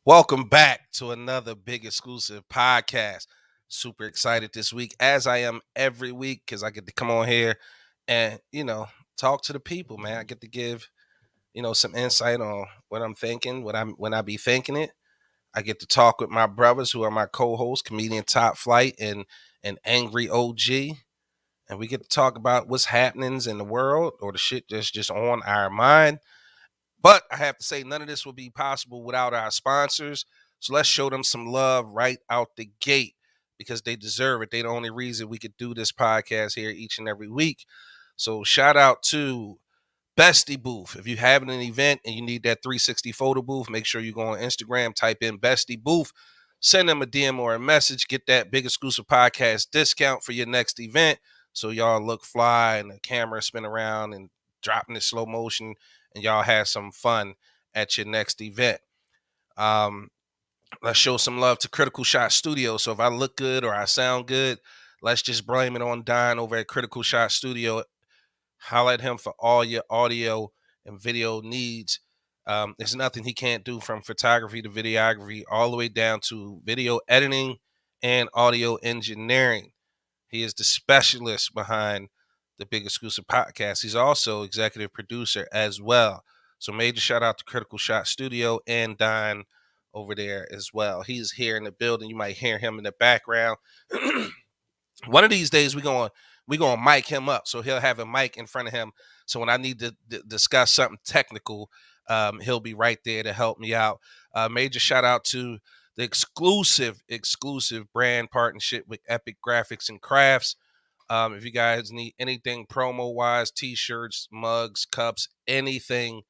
Welcome back to another big exclusive podcast. Super excited this week, as I am every week, because I get to come on here and talk to the people. Man, I get to give some insight on what I'm thinking, when I be thinking it. I get to talk with my brothers who are my co-hosts, comedian Top Flight and Angry OG, and we get to talk about what's happenings in the world or the shit that's just on our mind. But I have to say, none of this would be possible without our sponsors. So let's show them some love right out the gate because they deserve it. They're the only reason we could do this podcast here each and every week. So shout out to Bestie Booth. If you're having an event and you need that 360 photo booth, make sure you go on Instagram, type in Bestie Booth, send them a DM or a message, get that big exclusive podcast discount for your next event. So y'all look fly and the camera spin around and dropping in slow motion and y'all have some fun at your next event. Um, let's show some love to Critical Shot Studio. So if I look good or I sound good, let's just blame it on Don over at Critical Shot Studio. Holler at him for all your audio and video needs. There's nothing he can't do, from photography to videography, all the way down to video editing and audio engineering. He is the specialist behind the Big Exclusive Podcast. He's also executive producer as well. So major shout out to Critical Shot Studio and Don over there as well. He's here in the building. You might hear him in the background. One of these days we're gonna mic him up, so he'll have a mic in front of him. So when I need to discuss something technical, he'll be right there to help me out. Major shout out to the exclusive brand partnership with Epic Graphics and Crafts. If you guys need anything promo wise, t-shirts, mugs, cups, anything,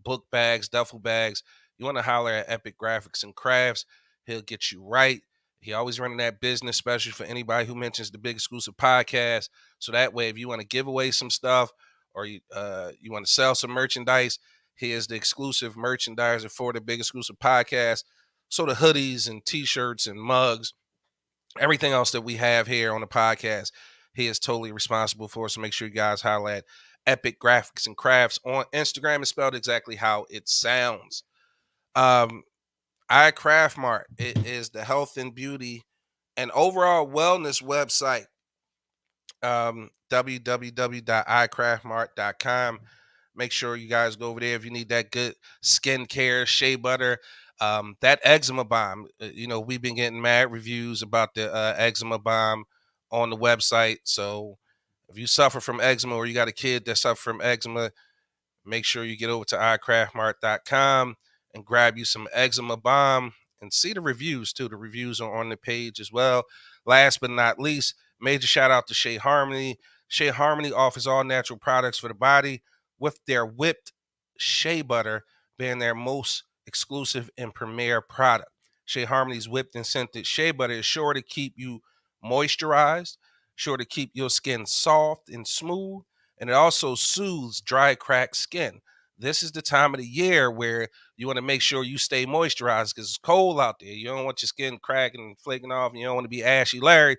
book bags, duffel bags, you want to holler at Epic Graphics and Crafts. He'll get you right. He always running that business special for anybody who mentions the Big Exclusive Podcast. So that way, if you want to give away some stuff or you want to sell some merchandise, he is the exclusive merchandiser for the Big Exclusive Podcast. So the hoodies and t-shirts and mugs, everything else that we have here on the podcast, he is totally responsible for. So make sure you guys holler at Epic Graphics and Crafts on Instagram. It's spelled exactly how it sounds. iCraft Mart, it is the health and beauty and overall wellness website. www.icraftmart.com. Make sure you guys go over there if you need that good skincare, shea butter, that eczema balm. We've been getting mad reviews about the eczema balm on the website. So if you suffer from eczema or you got a kid that suffers from eczema, make sure you get over to iCraftMart.com and grab you some eczema balm and see the reviews too. The reviews are on the page as well. Last but not least, major shout out to Shea Harmony. Shea Harmony offers all natural products for the body, with their whipped shea butter being their most exclusive and premier product. Shea Harmony's whipped and scented shea butter is sure to keep you moisturized, sure to keep your skin soft and smooth, and it also soothes dry, cracked skin. This is the time of the year where you want to make sure you stay moisturized because it's cold out there. You don't want your skin cracking and flaking off, and you don't want to be ashy Larry.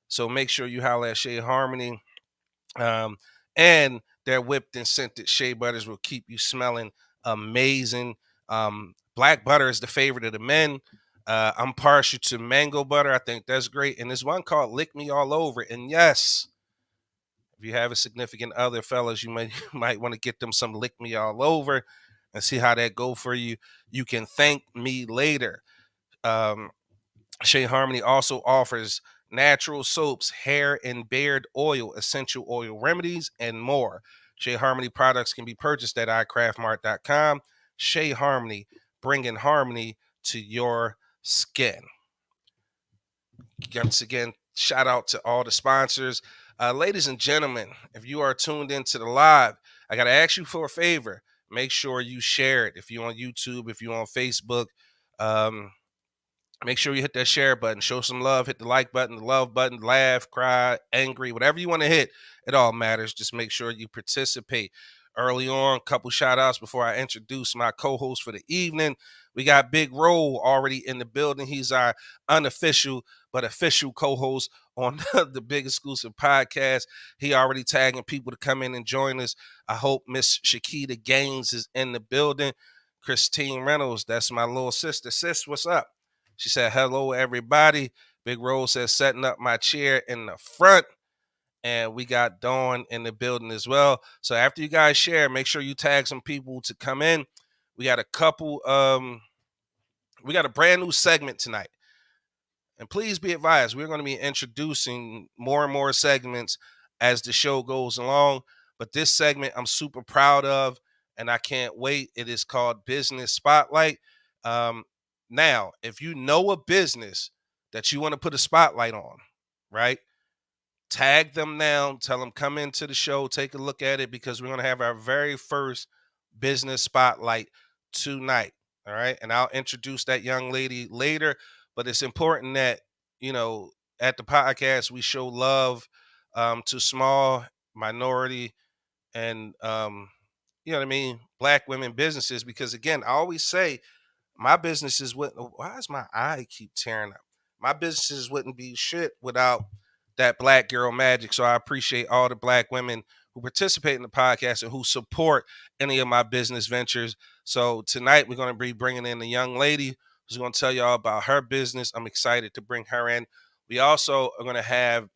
So make sure you holler at Shea Harmony. And their whipped and scented shea butters will keep you smelling amazing. Black butter is the favorite of the men. I'm partial to mango butter. I think that's great. And there's one called Lick Me All Over. And yes, if you have a significant other, fellas, you might want to get them some Lick Me All Over and see how that go for you. You can thank me later. Shea Harmony also offers natural soaps, hair and beard oil, essential oil remedies, and more. Shea Harmony products can be purchased at iCraftMart.com. Shea Harmony, bringing harmony to your skin. Once again, shout out to all the sponsors. Ladies and gentlemen, if you are tuned into the live, I got to ask you for a favor. Make sure you share it. If you're on YouTube, if you're on Facebook, make sure you hit that share button, show some love, hit the like button, the love button, laugh, cry, angry, whatever you want to hit. It all matters. Just make sure you participate. Early on, couple shout outs before I introduce my co-host for the evening. We got Big Roll already in the building. He's our unofficial but official co-host on the Big Exclusive Podcast. He already tagging people to come in and join us. I hope Miss Shakita Gaines is in the building. Christine Reynolds, that's my little sister. Sis, what's up? She said, hello, everybody. Big Rose says, setting up my chair in the front. And we got Dawn in the building as well. So after you guys share, make sure you tag some people to come in. We got a couple, we got a brand new segment tonight. And please be advised, we're going to be introducing more and more segments as the show goes along. But this segment I'm super proud of, and I can't wait. It is called Business Spotlight. Now, if you know a business that you want to put a spotlight on, right? Tag them now. Tell them come into the show, take a look at it, because we're going to have our very first business spotlight tonight. All right. And I'll introduce that young lady later. But it's important that, at the podcast, we show love to small minority and, Black women businesses. Because, again, I always say my businesses wouldn't, why does my eye keep tearing up? My businesses wouldn't be shit without that Black girl magic. So I appreciate all the Black women who participate in the podcast and who support any of my business ventures. So tonight we're going to be bringing in a young lady who's going to tell y'all about her business. I'm excited to bring her in. We also are going to have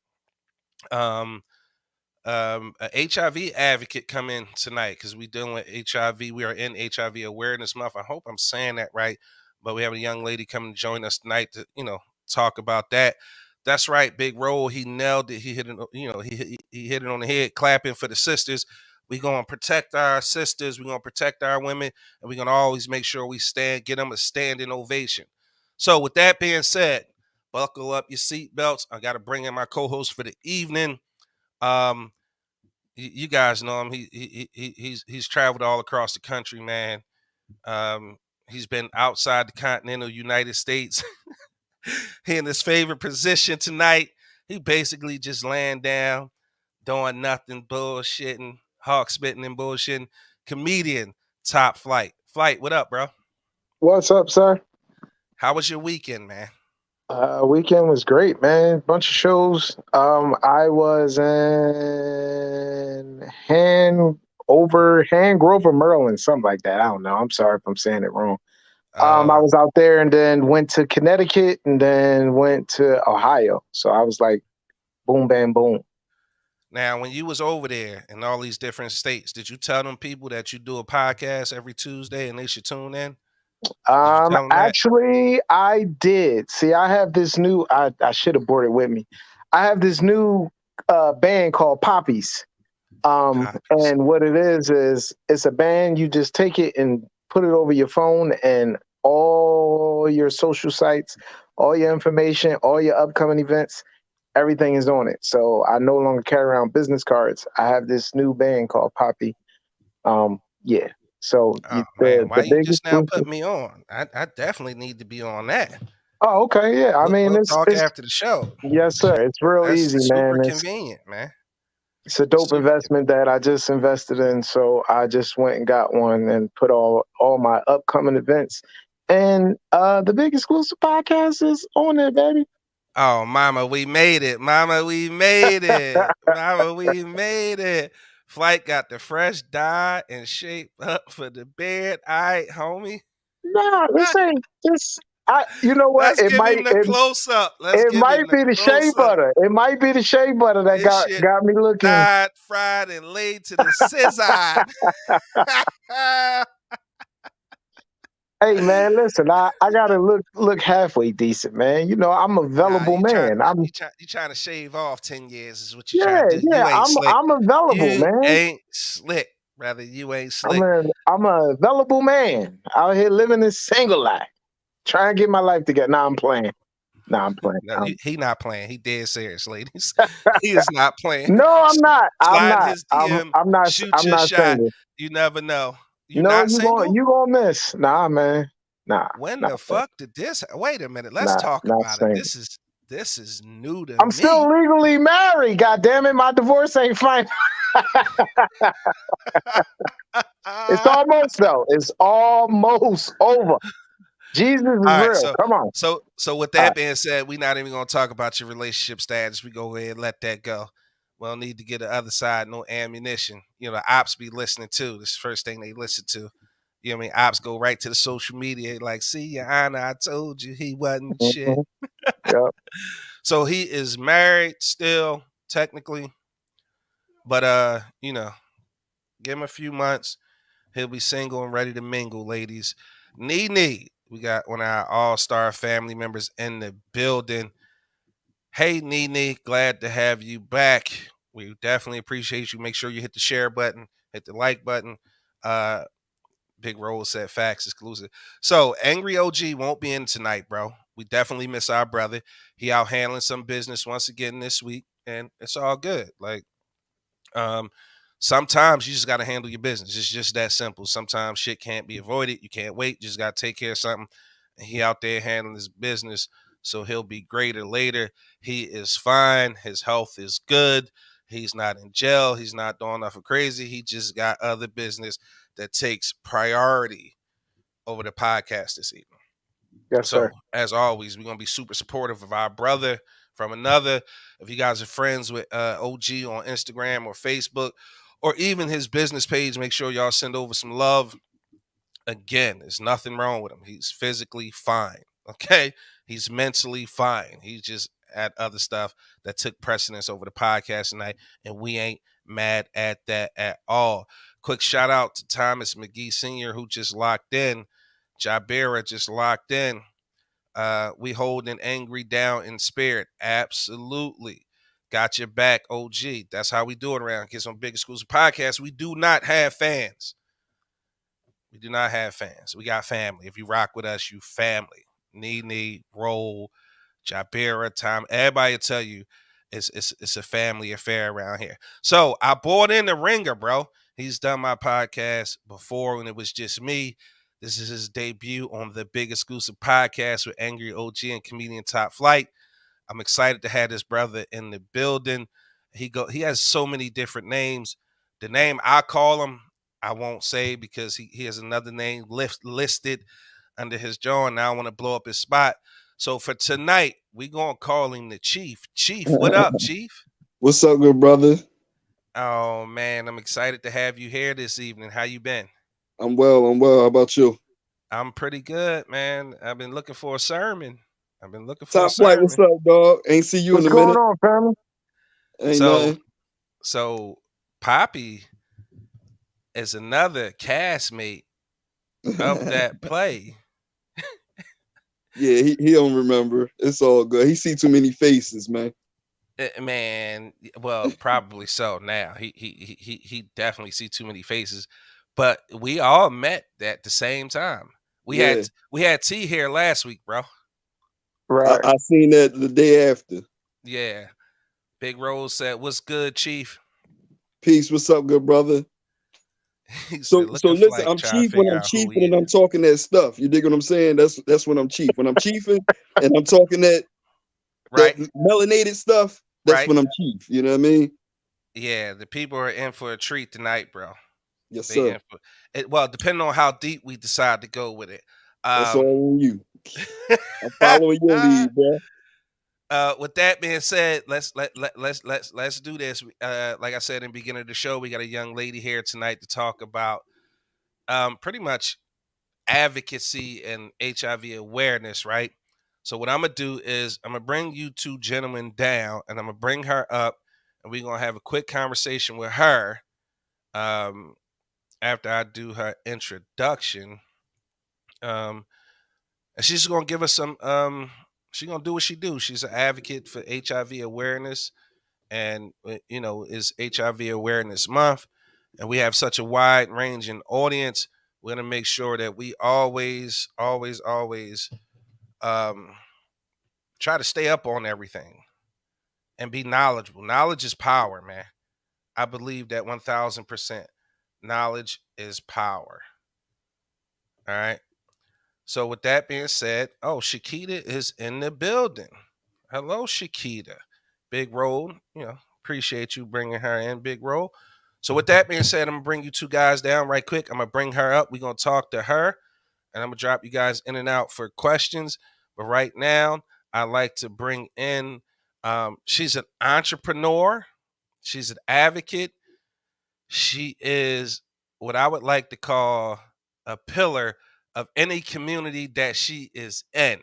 a HIV advocate come in tonight, because we're dealing with HIV. We are in HIV Awareness Month. I hope I'm saying that right. But we have a young lady coming to join us tonight to, talk about that. That's right, Big Roll. He nailed it. He hit it. He hit it on the head. Clapping for the sisters. We're gonna protect our sisters. We're gonna protect our women, and we're gonna always make sure we get them a standing ovation. So, with that being said, buckle up your seatbelts. I got to bring in my co-host for the evening. You guys know him. He's traveled all across the country, man. He's been outside the continental United States. He in his favorite position tonight. He basically just laying down, doing nothing, bullshitting, hawk spitting and bullshitting. Comedian, Top Flight. Flight, what up, bro? What's up, sir? How was your weekend, man? Weekend was great, man. Bunch of shows. I was in Grover, Maryland, something like that. I don't know. I'm sorry if I'm saying it wrong. I was out there and then went to Connecticut and then went to Ohio. So I was like, boom, bam, boom. Now, when you was over there in all these different states, did you tell them people that you do a podcast every Tuesday and they should tune in? Did you tell them that? Actually, I did. See, I have this new. I should have brought it with me. I have this new band called Poppies. And what it is it's a band. You just take it and put it over your phone, and all your social sites, all your information, all your upcoming events, everything is on it. So I no longer carry around business cards. I have this new band called Poppy. Yeah. So man, why the you biggest just now put me on? I definitely need to be on that. Oh, okay. Yeah. I mean, we'll talk after the show. Yes, sir. It's real That's easy, super man. Convenient, man. It's a dope investment that I just invested in. So I just went and got one and put all my upcoming events. And the big exclusive podcast is on there, baby. Oh, mama, we made it. Mama, we made it. Mama, we made it. Flight got the fresh dye and shape up for the bed. All right, homie. Nah, this ain't this. You know what? Let's give him the close up. It might be the shea butter. It might be the shea butter that got me looking. Dyed, fried, and laid to the scissor. Hey man, listen, I gotta look halfway decent, man. You know, I'm a available man. You trying to shave off 10 years is what you trying to do. Yeah, you ain't slick. I'm available, man. You ain't slick, brother. You ain't slick. I'm a available man out here living this single life. Trying to get my life together. Nah, I'm playing. No, he not playing. He dead serious, ladies. He is not playing. No, I'm not. Slide his DM. I'm not. Shoot I'm your not shot. single. You never know. You no, not single? You gonna miss. Nah, man. Nah. When the fuck did this? Wait a minute. Let's talk about single. it. This is new to me. I'm still legally married. God damn it, my divorce ain't final. It's almost though. It's almost over. Jesus is real. So, come on. So with that being said, we're not even gonna talk about your relationship status. We go ahead and let that go. We don't need to get the other side no ammunition. You know, the ops be listening too. This is the first thing they listen to. You know what I mean? Ops go right to the social media, like, see, Your Honor, I told you he wasn't shit. Mhm. Yeah. So he is married still, technically. But give him a few months. He'll be single and ready to mingle, ladies. Nene, we got one of our all-star family members in the building. Hey, Nene, glad to have you back. We definitely appreciate you. Make sure you hit the share button, hit the like button. Uh, Big Roll said facts exclusive. So Angry OG won't be in tonight, bro. We definitely miss our brother. He out handling some business once again this week, and it's all good. Like, um, sometimes you just got to handle your business. It's just that simple. Sometimes shit can't be avoided. You can't wait. You just got to take care of something. And he out there handling his business, so he'll be greater later. He is fine. His health is good. He's not in jail. He's not doing nothing crazy. He just got other business that takes priority over the podcast this evening. Yes, sir. So, as always, we're going to be super supportive of our brother from another. If you guys are friends with OG on Instagram or Facebook or even his business page, make sure y'all send over some love. Again, there's nothing wrong with him. He's physically fine. Okay. He's mentally fine. He's just at other stuff that took precedence over the podcast tonight. And we ain't mad at that at all. Quick shout out to Thomas McGee Sr., who just locked in. Jabera just locked in. We holding Angry down in spirit. Absolutely. Got your back, OG. That's how we do it around Kids on Big Exclusive Podcast. We do not have fans. We do not have fans. We got family. If you rock with us, you family. Nene, Roll, Jabera, Tom. Everybody will tell you it's a family affair around here. So I bought in the ringer, bro. He's done my podcast before when it was just me. This is his debut on the Big Exclusive Podcast with Angry OG and comedian Top Flight. I'm excited to have this brother in the building. He has so many different names. The name I call him, I won't say because he has another name listed under his jaw, and now I want to blow up his spot. So for tonight, we gonna call him the Chief. Chief, what up, Chief? What's up, good brother? Oh man, I'm excited to have you here this evening. How you been? I'm well. I'm well. How about you? I'm pretty good, man. I've been looking for a sermon. I've been looking for a Top flight. What's sermon. up, dog? Ain't see you in What's a going minute. on, family? Ain't So nothing. so Poppy is another castmate of that play. Yeah, he don't remember. It's all good. He see too many faces, man. Man, well, probably so. Now he definitely see too many faces, but we all met at the same time. We had Yeah, we had T here last week, bro. Right. I seen that the day after. Yeah, Big Rose said, "What's good, Chief?" Peace. What's up, good brother? He So said, so "Looking for listen, like I'm trying to chief when figure I'm out who chiefing he and I'm is." talking that stuff. You dig what I'm saying? That's when I'm chief. When I'm chiefing and I'm talking that Right, melanated stuff, that's right. when I'm chief. You know what I mean? Yeah, the people are in for a treat tonight, bro. Yes, They sir. in for it. Well, depending on how deep we decide to go with it. That's Um, all on you. I'm following your lead, bro. with that being said, let's do this. Like I said in the beginning of the show, we got a young lady here tonight to talk about pretty much advocacy and HIV awareness, right? So what I'm gonna do is I'm gonna bring you two gentlemen down, and I'm gonna bring her up, and we're gonna have a quick conversation with her um, after I do her introduction. Um, and she's gonna give us some. She's gonna do what she do. She's an advocate for HIV awareness and is HIV Awareness Month, and we have such a wide ranging audience. We're gonna make sure that we always um, try to stay up on everything and be knowledgeable. Knowledge is power, man. I believe that 1,000%. Knowledge is power. All right. So with that being said, oh, Shakita is in the building. Hello, Shakita. Big Roll, appreciate you bringing her in, Big Roll. So with that being said, I'm gonna bring you two guys down right quick. I'm gonna bring her up. We're gonna talk to her, and I'm gonna drop you guys in and out for questions. But right now, I like to bring in. She's an entrepreneur. She's an advocate. She is what I would like to call a pillar of any community that she is in.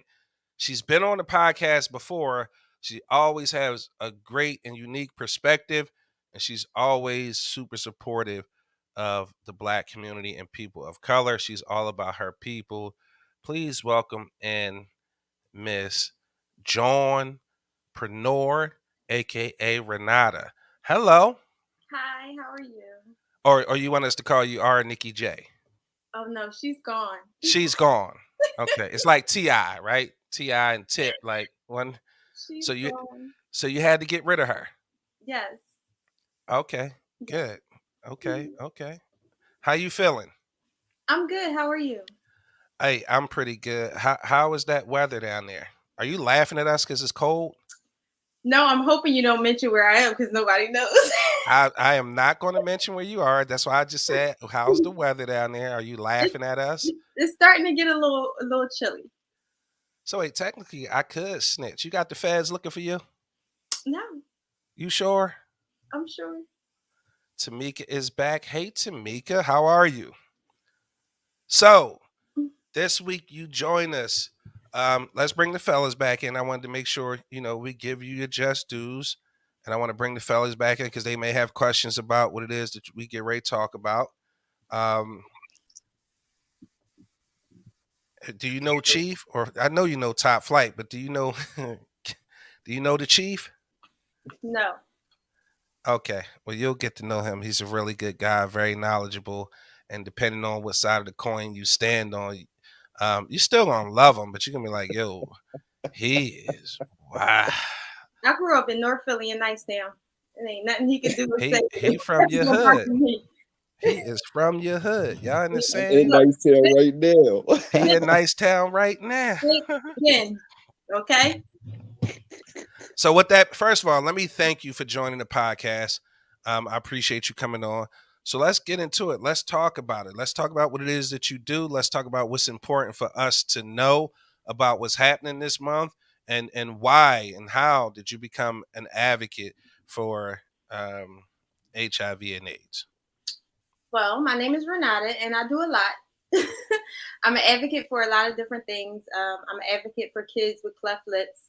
She's been on the podcast before. She always has a great and unique perspective, and she's always super supportive of the Black community and people of color. She's all about her people. Please welcome in Miss John Prenor, aka Renata. Hello. Hi, how are you? Or you want us to call you R. Nikki J? Oh no, she's gone. She's gone. Okay, it's like Ti, right? Ti and Tip, like one. She's So you, gone. so you had to get rid of her. Yes. Okay, Yes. good. Okay, okay. How you feeling? I'm good. How are you? Hey, I'm pretty good. How is that weather down there? Are you laughing at us because it's cold? No, I'm hoping you don't mention where I am because nobody knows. I am not going to mention where you are. That's why I just said, how's the weather down there? Are you it's, laughing at us? it's starting to get a little chilly. So wait, technically, I could snitch. You got the feds looking for you? No, You sure? I'm sure. Tamika is back. Hey, Tamika, how are you? So this week you join us. Let's bring the fellas back in. I wanted to make sure we give you your just dues, and I want to bring the fellas back in because they may have questions about what it is that we get ready to talk about. Do you know Chief? Or I know you know Top Flight, but do you know do you know the Chief? No. Okay, well you'll get to know him. He's a really good guy, very knowledgeable, and depending on what side of the coin you stand on, you're still gonna love him, but you're gonna be like, yo, he is wow. I grew up in North Philly in Nicetown. There ain't nothing he can do but say. He from your hood. Me. He is from your hood. Y'all understand? In nice town right now. He in nice town right now. Again, okay. So with that, first of all, let me thank you for joining the podcast. I appreciate you coming on. So let's get into it. Let's talk about it. Let's talk about what it is that you do. Let's talk about what's important for us to know about what's happening this month, and why and how did you become an advocate for HIV and AIDS? Well, my name is Renata, and I do a lot. I'm an advocate for a lot of different things. I'm an advocate for kids with cleft lips,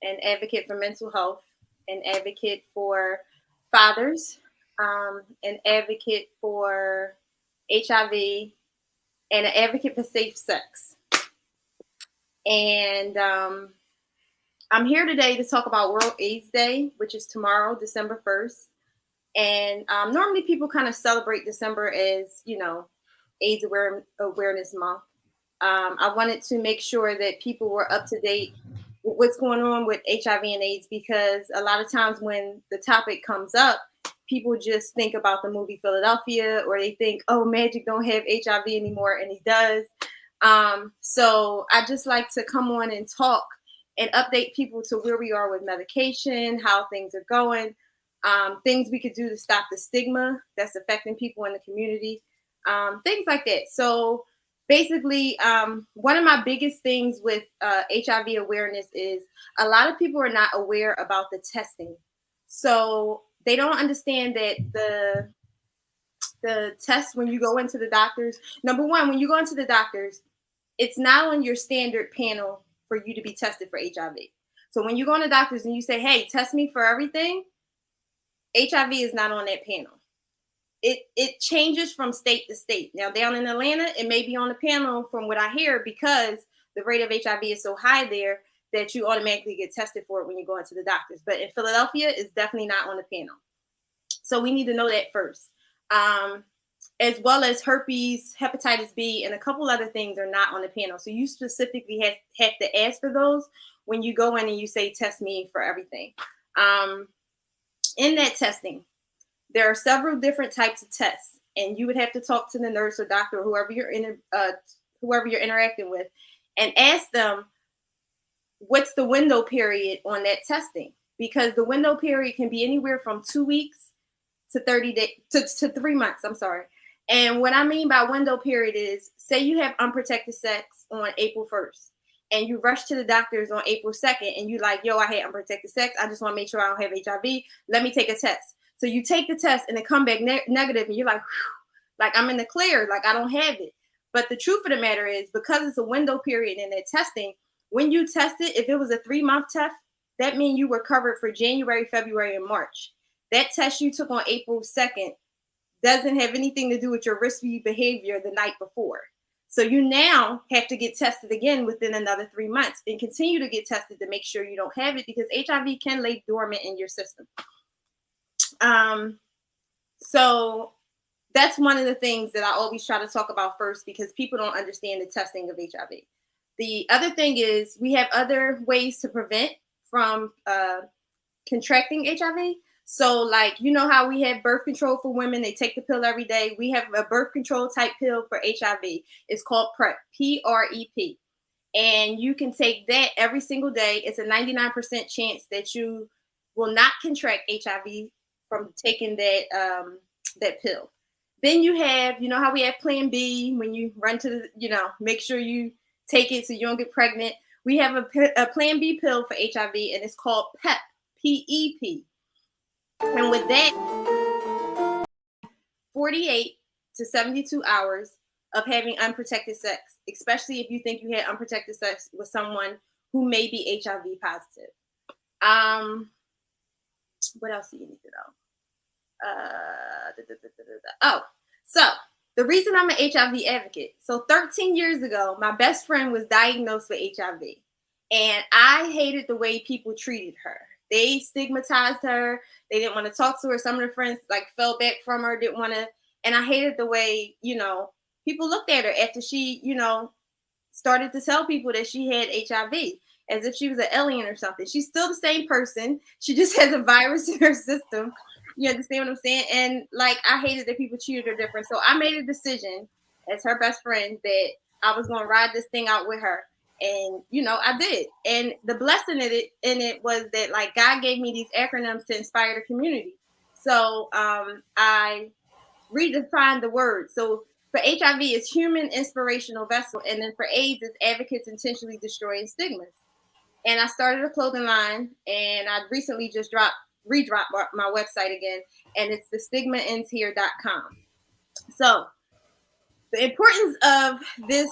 an advocate for mental health, an advocate for fathers, an advocate for HIV, and an advocate for safe sex. And I'm here today to talk about World AIDS Day, which is tomorrow, December 1st. And normally people kind of celebrate December as, AIDS Awareness Month. I wanted to make sure that people were up to date with what's going on with HIV and AIDS, because a lot of times when the topic comes up, people just think about the movie Philadelphia, or they think, oh, Magic don't have HIV anymore, and he does. So I just like to come on and talk and update people to where we are with medication, how things are going, things we could do to stop the stigma that's affecting people in the community, things like that. So basically, one of my biggest things with HIV awareness is a lot of people are not aware about the testing. So they don't understand that the test when you go into the doctors, number one, when you go into the doctors, it's not on your standard panel for you to be tested for HIV. So when you go to doctors and you say, hey, test me for everything, HIV is not on that panel. It changes from state to state. Now, down in Atlanta, it may be on the panel from what I hear, because the rate of HIV is so high there that you automatically get tested for it when you go into the doctors. But in Philadelphia, it's definitely not on the panel. So we need to know that first. As well as herpes, hepatitis B, and a couple other things are not on the panel. So you specifically have to ask for those when you go in and you say, test me for everything. In that testing, there are several different types of tests, and you would have to talk to the nurse or doctor or whoever you're interacting with, and ask them what's the window period on that testing, because the window period can be anywhere from 2 weeks to 30 days to 3 months. I'm sorry. And what I mean by window period is, say you have unprotected sex on April 1st. And you rush to the doctors on April 2nd, and you like, yo, I had unprotected sex. I just want to make sure I don't have HIV. Let me take a test. So you take the test and it come back negative, and you're like, whew, like I'm in the clear, like I don't have it. But the truth of the matter is, because it's a window period in their testing, when you test it, if it was a 3-month test, that means you were covered for January, February, and March. That test you took on April 2nd doesn't have anything to do with your risky behavior the night before. So you now have to get tested again within another 3 months and continue to get tested to make sure you don't have it, because HIV can lay dormant in your system. So that's one of the things that I always try to talk about first, because people don't understand the testing of HIV. The other thing is we have other ways to prevent from contracting HIV. So like, you know how we have birth control for women, they take the pill every day. We have a birth control type pill for HIV. It's called PrEP, PrEP. And you can take that every single day. It's a 99% chance that you will not contract HIV from taking that pill. Then you have, you know how we have Plan B when you run to the, you know, make sure you take it so you don't get pregnant. We have a Plan B pill for HIV, and it's called PEP, P-E-P. And with that, 48 to 72 hours of having unprotected sex, especially if you think you had unprotected sex with someone who may be HIV positive. What else do you need to know? So the reason I'm an HIV advocate. So 13 years ago, my best friend was diagnosed with HIV, and I hated the way people treated her. They stigmatized her. They didn't want to talk to her. Some of her friends like fell back from her, didn't want to. And I hated the way, you know, people looked at her after she, you know, started to tell people that she had HIV as if she was an alien or something. She's still the same person. She just has a virus in her system. You understand what I'm saying? And like, I hated that people treated her different. So I made a decision as her best friend that I was going to ride this thing out with her. And, you know, I did. And the blessing in it was that, like, God gave me these acronyms to inspire the community. So I redefined the word. So for HIV, it's human inspirational vessel. And then for AIDS, it's advocates intentionally destroying stigmas. And I started a clothing line, and I recently just redropped my website again. And it's thestigmaendshere.com. So the importance of this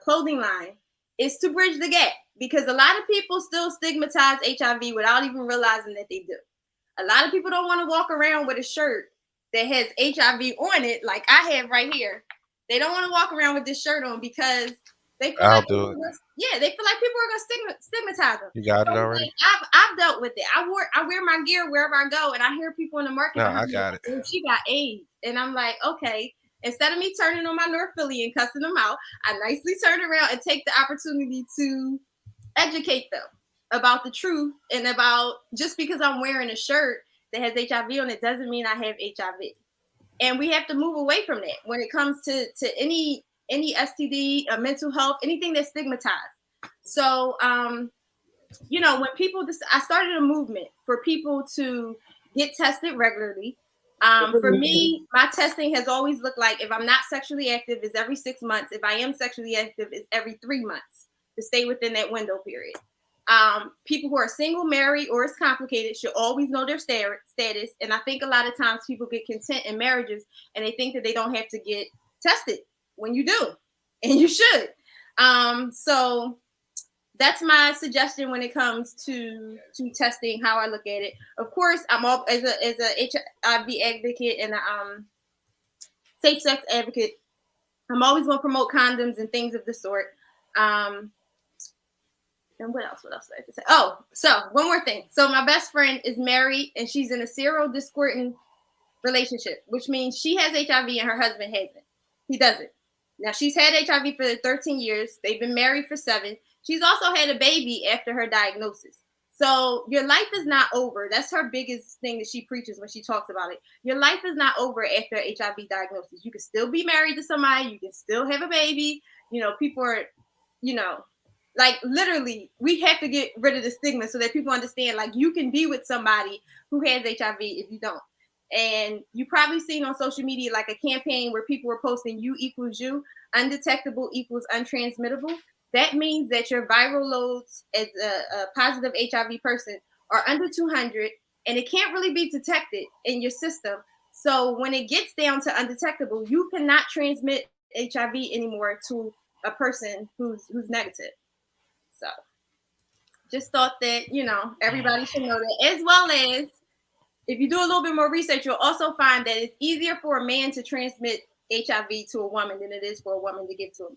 clothing line is to bridge the gap, because a lot of people still stigmatize HIV without even realizing that they do. A lot of people don't want to walk around with a shirt that has HIV on it, like I have right here. They don't want to walk around with this shirt on because they feel like people are gonna stigmatize them. You got it already? Like, I've dealt with it. I wear my gear wherever I go, and I hear people in the market. No, I got it. She got AIDS, and I'm like, okay. Instead of me turning on my North Philly and cussing them out, I nicely turn around and take the opportunity to educate them about the truth, and about just because I'm wearing a shirt that has HIV on it doesn't mean I have HIV. And we have to move away from that when it comes to any STD, mental health, anything that's stigmatized. So, you know, when people, I started a movement for people to get tested regularly. For me, my testing has always looked like, if I'm not sexually active, it's every 6 months. If I am sexually active, it's every 3 months to stay within that window period. People who are single, married, or it's complicated should always know their status. And I think a lot of times people get content in marriages and they think that they don't have to get tested when you do, and you should. So that's my suggestion when it comes to testing, how I look at it. Of course, I'm all as a HIV advocate and a safe sex advocate. I'm always going to promote condoms and things of the sort. And what else do I have to say? Oh, so one more thing. So my best friend is married, and she's in a serodiscordant relationship, which means she has HIV and her husband hasn't. He doesn't. Now, she's had HIV for 13 years. They've been married for 7. She's also had a baby after her diagnosis. So your life is not over. That's her biggest thing that she preaches when she talks about it. Your life is not over after HIV diagnosis. You can still be married to somebody. You can still have a baby. You know, people are, you know, like literally, we have to get rid of the stigma so that people understand, like, you can be with somebody who has HIV if you don't. And you probably seen on social media like a campaign where people were posting U equals U, undetectable equals untransmittable. That means that your viral loads as a positive HIV person are under 200, and it can't really be detected in your system. So when it gets down to undetectable, you cannot transmit HIV anymore to a person who's negative. So just thought that, everybody should know that, as well as if you do a little bit more research, you'll also find that it's easier for a man to transmit HIV to a woman than it is for a woman to give to a man.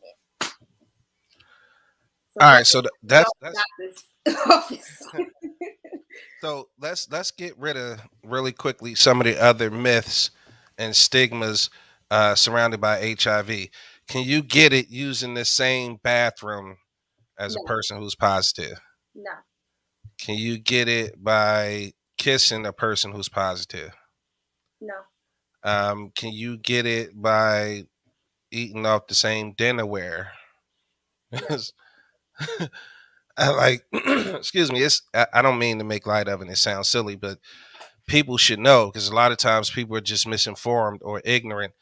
So all right, so that's office. so let's get rid of really quickly some of the other myths and stigmas surrounded by HIV. Can you get it using the same bathroom as a person who's positive? No. Can you get it by kissing a person who's positive? No. Can you get it by eating off the same dinnerware? No. I like, excuse me. I don't mean to make light of it. It sounds silly, but people should know because a lot of times people are just misinformed or ignorant,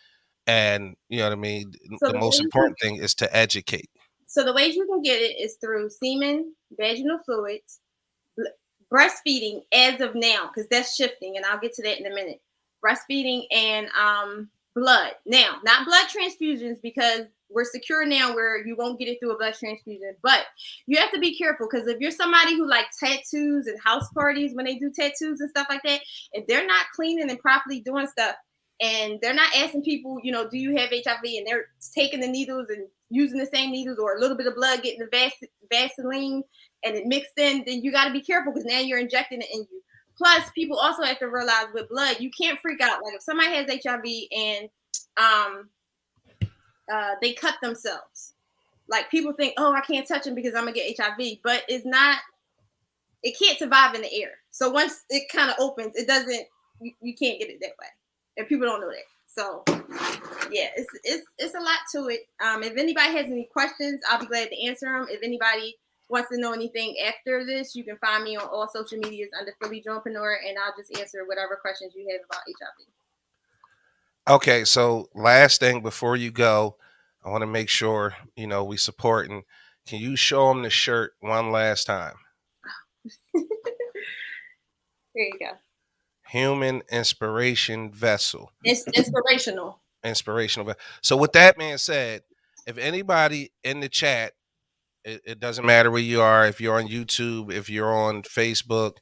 and you know what I mean. So the most important thing is to educate. So the ways you can get it is through semen, vaginal fluids, breastfeeding as of now, because that's shifting, and I'll get to that in a minute. Breastfeeding and blood. Now, not blood transfusions, because we're secure now where you won't get it through a blood transfusion, but you have to be careful because if you're somebody who likes tattoos and house parties when they do tattoos and stuff like that, if they're not cleaning and properly doing stuff, and they're not asking people, do you have HIV, and they're taking the needles and using the same needles or a little bit of blood, getting the Vaseline and it mixed in, then you got to be careful because now you're injecting it in you. Plus, people also have to realize with blood, you can't freak out. Like if somebody has HIV and they cut themselves, like people think, oh, I can't touch them because I'm gonna get HIV, but it can't survive in the air. So once it kind of opens, it doesn't, you can't get it that way. And people don't know that. So yeah, it's a lot to it. If anybody has any questions, I'll be glad to answer them. If anybody wants to know anything after this, you can find me on all social medias under Philly Jonepreneur, and I'll just answer whatever questions you have about HIV. Okay, so last thing before you go, I want to make sure we supporting. Can you show them the shirt one last time? There you go. Human inspiration vessel. It's inspirational. Inspirational. So with that being said, if anybody in the chat, it doesn't matter where you are, if you're on YouTube, if you're on Facebook,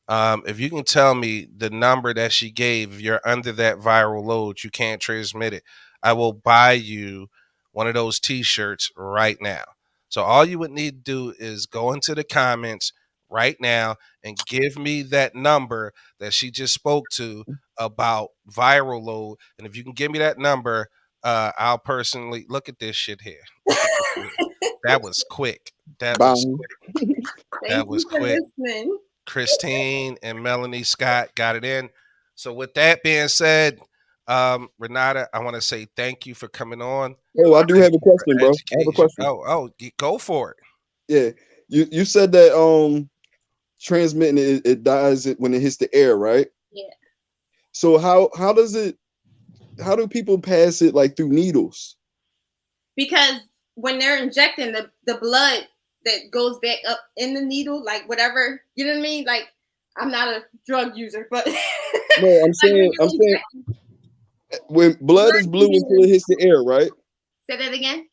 if you can tell me the number that she gave, if you're under that viral load, you can't transmit it, I will buy you one of those t-shirts right now. So all you would need to do is go into the comments right now and give me that number that she just spoke to about viral load. And if you can give me that number, I'll personally look at this shit here. That was quick. That was quick. That was quick. Christine and Melanie Scott got it in. So with that being said, Renata, I want to say thank you for coming on. Oh, I do have a question, bro. I have a question. Oh, go for it. Yeah, you said that transmitting it dies when it hits the air, right? Yeah. So how do people pass it like through needles? Because when they're injecting the blood that goes back up in the needle, like whatever, you know what I mean? Like, I'm not a drug user, but no, I'm saying when blood is blue until it hits the air, right? Say that again.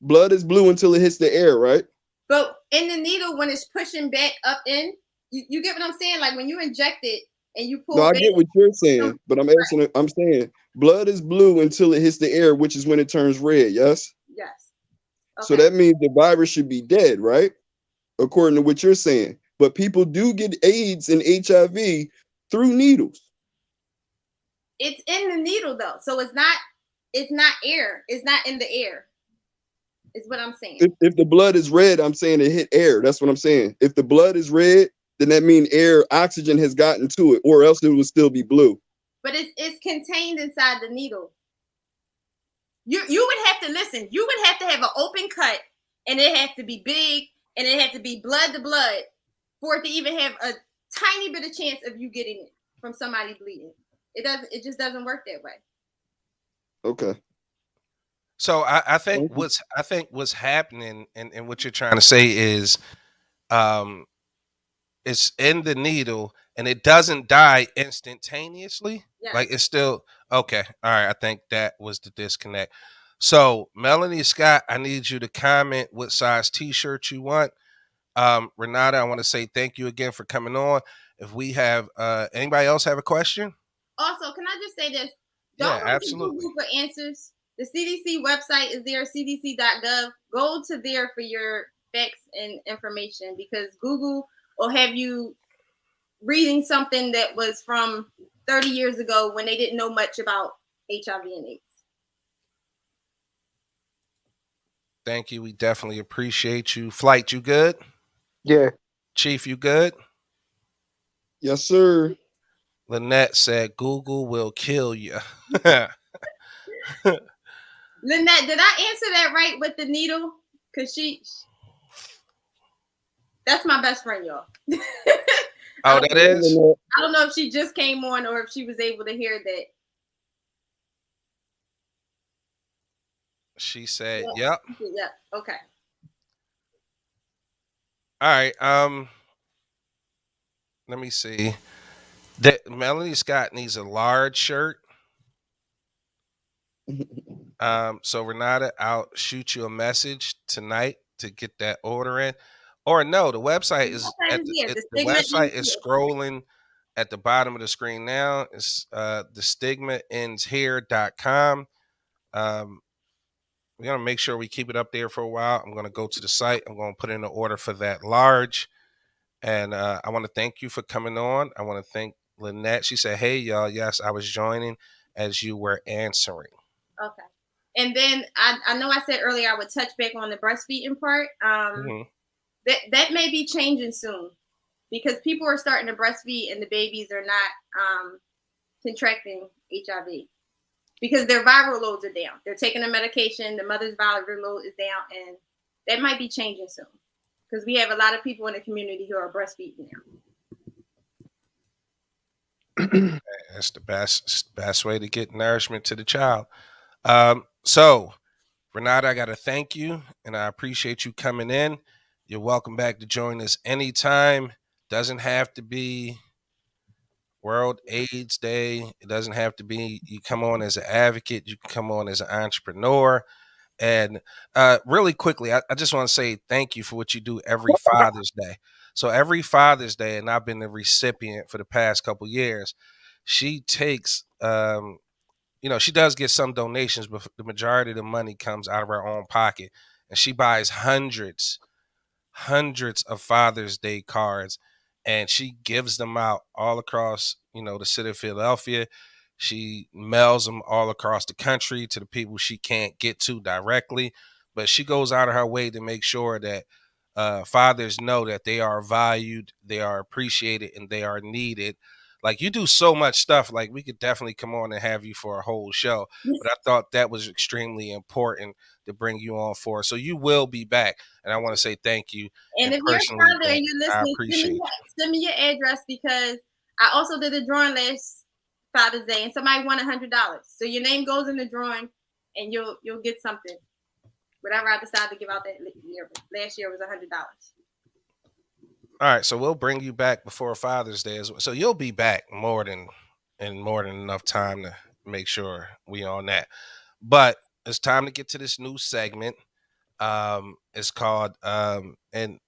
Blood is blue until it hits the air, right? But in the needle, when it's pushing back up in, you get what I'm saying? Like when you inject it and you pull. No, I get what you're saying, but I'm saying blood is blue until it hits the air, which is when it turns red. Yes. Yes. Okay. So that means the virus should be dead, right? According to what you're saying. But people do get AIDS and HIV through needles. It's in the needle though. So it's not air. It's not in the air. Is what I'm saying. If the blood is red, I'm saying it hit air. That's what I'm saying. If the blood is red, then that means oxygen has gotten to it, or else it will still be blue. But it's contained inside the needle. You would have to listen. You would have to have an open cut, and it has to be big, and it has to be blood to blood for it to even have a tiny bit of chance of you getting it from somebody bleeding. It just doesn't work that way. Okay. So I think what's happening and what you're trying to say is it's in the needle and it doesn't die instantaneously. Yes. Like it's still okay. All right. I think that was the disconnect. So, Melanie Scott, I need you to comment what size t-shirt you want. Renata, I want to say thank you again for coming on. If we have anybody else have a question? Also, can I just say this? Yeah, Don't go to absolutely. Google for answers. The CDC website is there, cdc.gov. Go to there for your facts and information, because Google will have you reading something that was from 30 years ago when they didn't know much about HIV and AIDS. Thank you. We definitely appreciate you. Flight, you good? Yeah. Chief, you good? Yes, sir. Lynette said Google will kill you. Lynette, did I answer that right with the needle? Because that's my best friend, y'all. Oh, that is? I don't know if she just came on or if she was able to hear that. She said, yep. Yeah. Okay. All right. Let me see. That Melanie Scott needs a large shirt. So Renata, I'll shoot you a message tonight to get that order in. Or no, the website is the website is scrolling at the bottom of the screen now. It's the stigmaendshere.com. We're gonna make sure we keep it up there for a while. I'm gonna go to the site. I'm gonna put in an order for that large. And I want to thank you for coming on. I want to thank Lynette. She said, "Hey y'all, yes, I was joining as you were answering." Okay. And then I know I said earlier I would touch back on the breastfeeding part. That may be changing soon, because people are starting to breastfeed and the babies are not contracting HIV because their viral loads are down. They're taking the medication, the mother's viral load is down, and that might be changing soon, because we have a lot of people in the community who are breastfeeding now. That's the best way to get nourishment to the child. So, Renata, I got to thank you, and I appreciate you coming in. You're welcome back to join us anytime. Doesn't have to be World AIDS Day. It doesn't have to be you come on as an advocate. You can come on as an entrepreneur. And really quickly, I just want to say thank you for what you do every Father's Day. So every Father's Day, and I've been the recipient for the past couple years, she takes, she does get some donations, but the majority of the money comes out of her own pocket. And she buys hundreds of Father's Day cards, and she gives them out all across, the city of Philadelphia. She mails them all across the country to the people she can't get to directly, but she goes out of her way to make sure that fathers know that they are valued, they are appreciated, and they are needed. Like, you do so much stuff. Like, we could definitely come on and have you for a whole show, but I thought that was extremely important to bring you on for. So you will be back, and I want to say thank you. And if you're a father and you're listening, send me your address, because I also did a drawing last Father's Day and somebody won $100. So your name goes in the drawing and you'll get something. Whatever I decided to give out that year. Last year was $100. All right, so we'll bring you back before Father's Day as well. So you'll be back more than enough time to make sure we on that. But it's time to get to this new segment. It's called and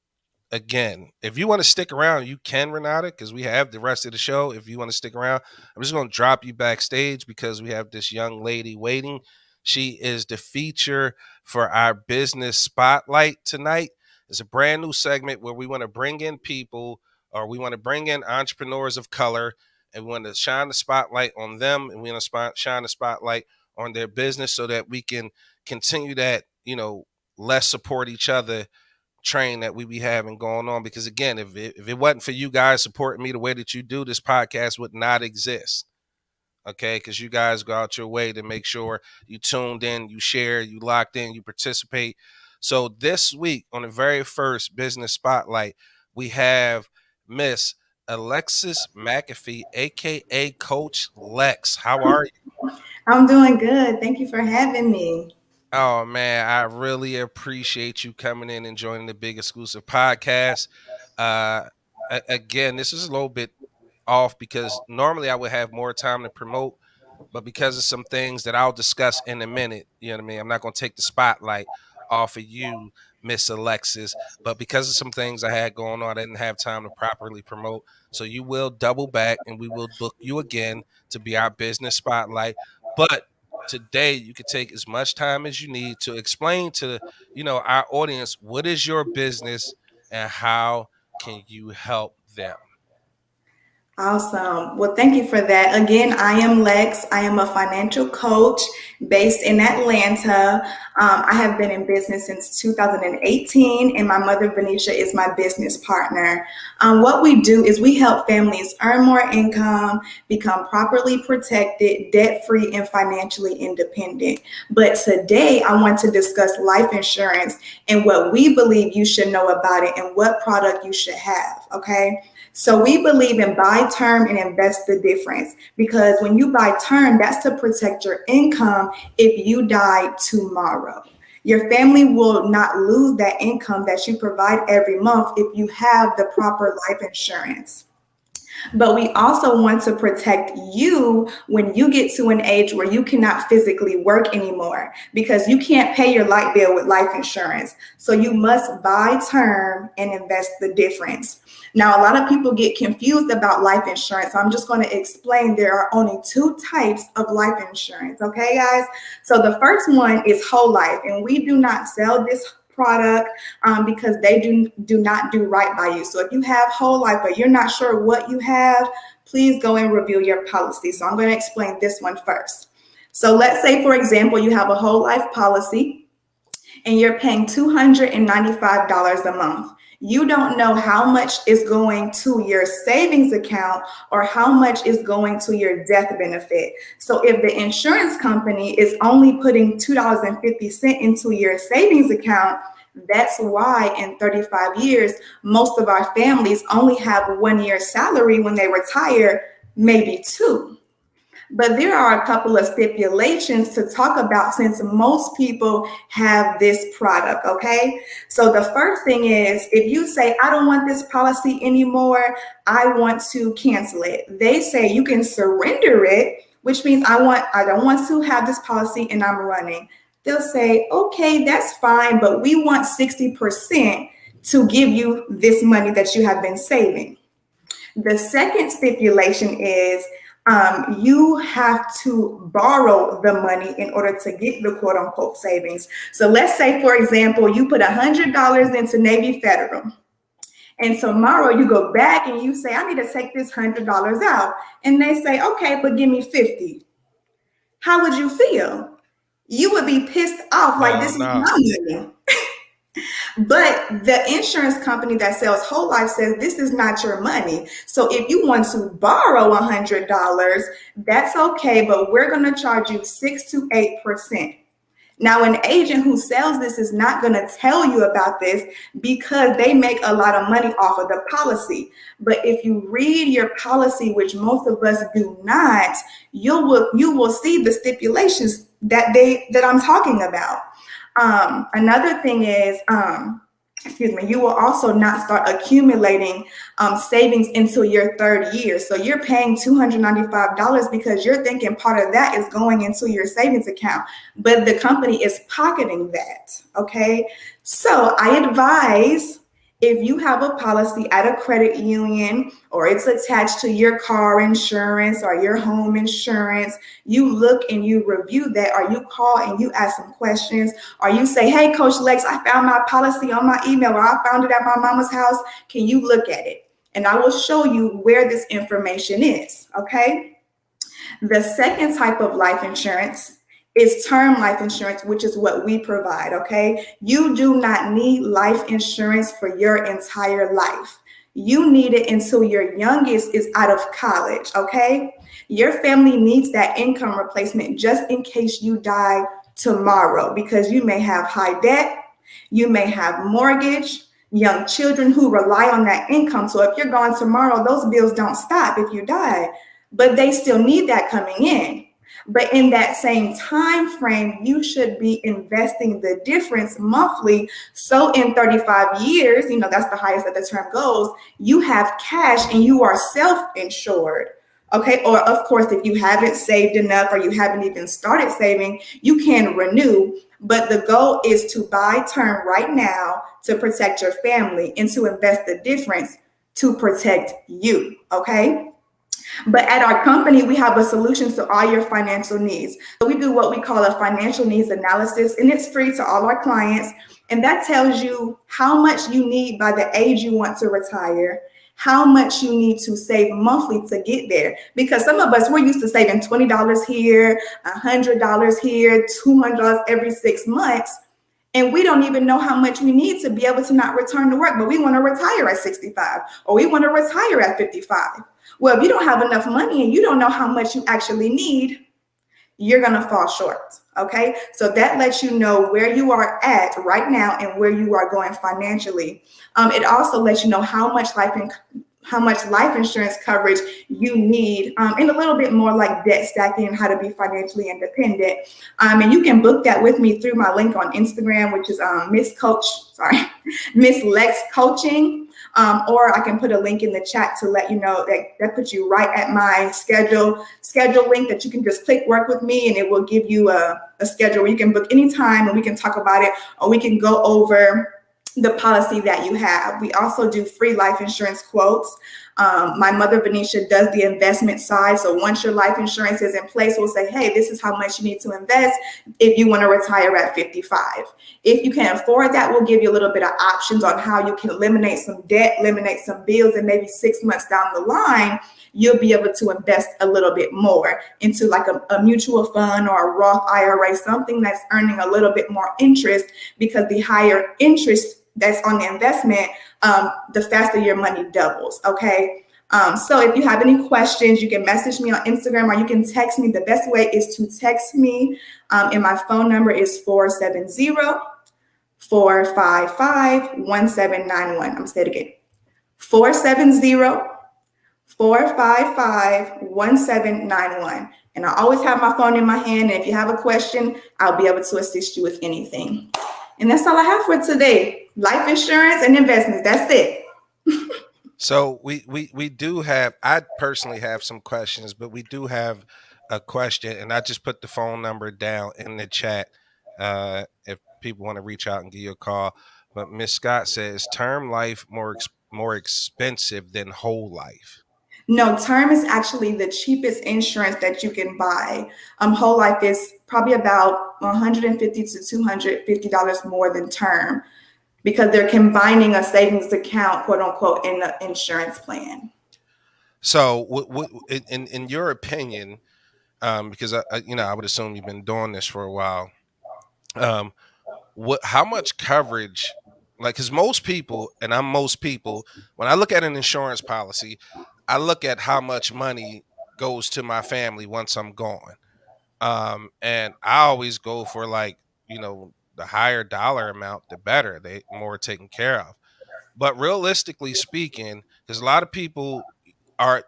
again, if you want to stick around, you can, Renata, because we have the rest of the show. If you want to stick around, I'm just going to drop you backstage because we have this young lady waiting. She is the feature for our business spotlight tonight. It's a brand new segment where we want to bring in people, or we want to bring in entrepreneurs of color, and we want to shine the spotlight on them, and we want to shine the spotlight on their business so that we can continue that, let's support each other train that we be having going on. Because again, if it wasn't for you guys supporting me the way that you do, this podcast would not exist. Okay, because you guys go out your way to make sure you tuned in, you share, you locked in, you participate. So this week on the very first business spotlight, we have Miss Alexis McAfee, aka Coach Lex. How are you? I'm doing good. Thank you for having me. Oh man, I really appreciate you coming in and joining the Big Exclusive podcast. Again, this is a little bit off because normally I would have more time to promote, but because of some things that I'll discuss in a minute, you know what I mean? I'm not going to take the spotlight off of you, Miss Alexis, but because of some things I had going on, I didn't have time to properly promote. So you will double back and we will book you again to be our business spotlight. But today you can take as much time as you need to explain to, our audience, what is your business and how can you help them? Awesome. Well, thank you for that. Again, I am Lex. I am a financial coach based in Atlanta. I have been in business since 2018, and my mother, Venetia, is my business partner. What we do is we help families earn more income, become properly protected, debt-free, and financially independent. But today, I want to discuss life insurance and what we believe you should know about it and what product you should have, okay? So we believe in buy term and invest the difference, because when you buy term, that's to protect your income if you die tomorrow. Your family will not lose that income that you provide every month if you have the proper life insurance. But we also want to protect you when you get to an age where you cannot physically work anymore, because you can't pay your light bill with life insurance. So you must buy term and invest the difference. Now, a lot of people get confused about life insurance. So I'm just going to explain there are only two types of life insurance. Okay, guys? So the first one is whole life, and we do not sell this product because they do not do right by you. So if you have whole life but you're not sure what you have, please go and review your policy. So I'm going to explain this one first. So let's say, for example, you have a whole life policy and you're paying $295 a month. You don't know how much is going to your savings account or how much is going to your death benefit. So if the insurance company is only putting $2.50 into your savings account, that's why in 35 years, most of our families only have 1 year's salary when they retire, maybe two. But there are a couple of stipulations to talk about since most people have this product, okay? So the first thing is, if you say, I don't want this policy anymore, I want to cancel it. They say you can surrender it, which means I don't want to have this policy and I'm running. They'll say, okay, that's fine, but we want 60% to give you this money that you have been saving. The second stipulation is you have to borrow the money in order to get the quote unquote savings. So let's say, for example, you put $100 into Navy Federal. And tomorrow you go back and you say, I need to take this $100 out. And they say, okay, but give me 50. How would you feel? You would be pissed off, like, this is my money. But the insurance company that sells whole life says this is not your money. So if you want to borrow $100, that's okay, but we're going to charge you 6 to 8%. Now, an agent who sells this is not going to tell you about this because they make a lot of money off of the policy. But if you read your policy, which most of us do not, you will see the stipulations that I'm talking about. Another thing is, you will also not start accumulating savings until your third year. So you're paying $295 because you're thinking part of that is going into your savings account, but the company is pocketing that, okay? So I advise, if you have a policy at a credit union or it's attached to your car insurance or your home insurance, you look and you review that, or you call and you ask some questions, or you say, hey, Coach Lex, I found my policy on my email, or I found it at my mama's house. Can you look at it? And I will show you where this information is, okay? The second type of life insurance is term life insurance, which is what we provide, okay? You do not need life insurance for your entire life. You need it until your youngest is out of college, okay? Your family needs that income replacement just in case you die tomorrow, because you may have high debt, you may have mortgage, young children who rely on that income. So if you're gone tomorrow, those bills don't stop if you die, but they still need that coming in. But in that same time frame, you should be investing the difference monthly. So in 35 years, that's the highest that the term goes, you have cash and you are self-insured. Okay, or of course, if you haven't saved enough or you haven't even started saving, you can renew. But the goal is to buy term right now to protect your family and to invest the difference to protect you. Okay. But at our company, we have a solution to all your financial needs. So we do what we call a financial needs analysis, and it's free to all our clients. And that tells you how much you need by the age you want to retire, how much you need to save monthly to get there. Because some of us, we're used to saving $20 here, $100 here, $200 every 6 months. And we don't even know how much we need to be able to not return to work, but we want to retire at 65 or we want to retire at 55. Well, if you don't have enough money and you don't know how much you actually need, you're going to fall short. Okay. So that lets you know where you are at right now and where you are going financially. It also lets you know how much life insurance coverage you need, and a little bit more like debt stacking and how to be financially independent. And you can book that with me through my link on Instagram, which is Miss Lex Coaching. Or I can put a link in the chat to let you know that puts you right at my schedule link that you can just click work with me, and it will give you a schedule where you can book anytime and we can talk about it, or we can go over the policy that you have. We also do free life insurance quotes. My mother, Venetia, does the investment side. So once your life insurance is in place, we'll say, hey, this is how much you need to invest if you want to retire at 55. If you can afford that, we'll give you a little bit of options on how you can eliminate some debt, eliminate some bills, and maybe 6 months down the line, you'll be able to invest a little bit more into like a mutual fund or a Roth IRA, something that's earning a little bit more interest, because the higher interest that's on the investment, the faster your money doubles. Okay. So if you have any questions, you can message me on Instagram or you can text me. The best way is to text me. And my phone number is 470-455-1791. I'm going to say it again. 470-455-1791. And I always have my phone in my hand. And if you have a question, I'll be able to assist you with anything. And that's all I have for today. Life insurance and investments. That's it. So we do have, I personally have some questions, but we do have a question, and I just put the phone number down in the chat if people want to reach out and give you a call. But Miss Scott says, term life more expensive than whole life. No, term is actually the cheapest insurance that you can buy. Whole life is probably about $150 to $250 more than term, because they're combining a savings account, quote unquote, in the insurance plan. So, in your opinion, because I would assume you've been doing this for a while, how much coverage? Like, because most people, when I look at an insurance policy, I look at how much money goes to my family once I'm gone. And I always go for the higher dollar amount, the better. They more taken care of. But realistically speaking, because a lot of people are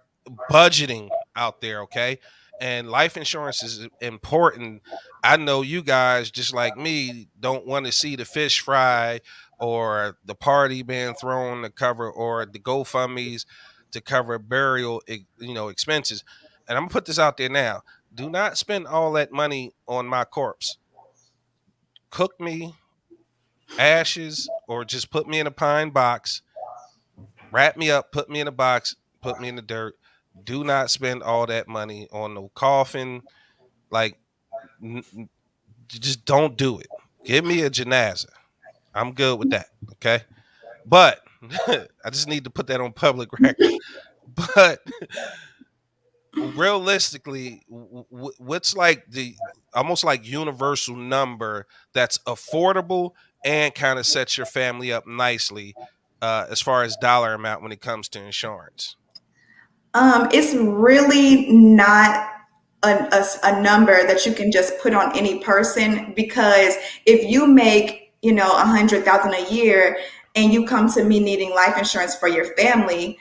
budgeting out there, okay? And life insurance is important. I know you guys, just like me, don't want to see the fish fry or the party being thrown to cover, or the GoFundMe's to cover burial, expenses. And I'm gonna put this out there now. Do not spend all that money on my corpse. Cook me ashes, or just put me in a pine box, wrap me up, put me in a box, put me in the dirt. Do not spend all that money on no coffin. Just don't do it. Give me a janaza. I'm good with that. Okay. But I just need to put that on public record. But realistically, what's like the almost like universal number that's affordable and kind of sets your family up nicely as far as dollar amount when it comes to insurance? It's really not a number that you can just put on any person, because if you make, $100,000 a year and you come to me needing life insurance for your family,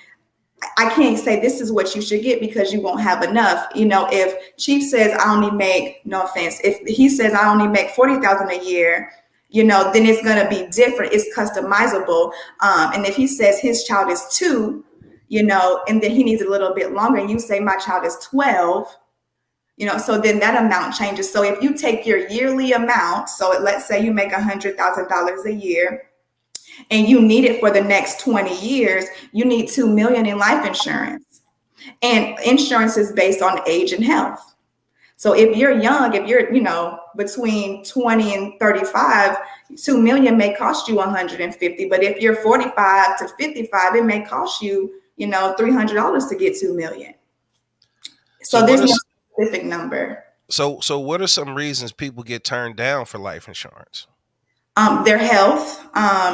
I can't say this is what you should get, because you won't have enough. If Chief says I only make, no offense, if he says I only make $40,000 a year, then it's going to be different. It's customizable. And if he says his child is 2, and then he needs a little bit longer, and you say my child is 12, so then that amount changes. So if you take your yearly amount, so let's say you make $100,000 a year, and you need it for the next 20 years, you need $2 million in life insurance. And insurance is based on age and health. So if you're young, if you're, between 20 and 35, 2 million may cost you 150. But if you're 45 to 55, it may cost you, $300 to get 2 million. So there's no specific number. So what are some reasons people get turned down for life insurance? Their health,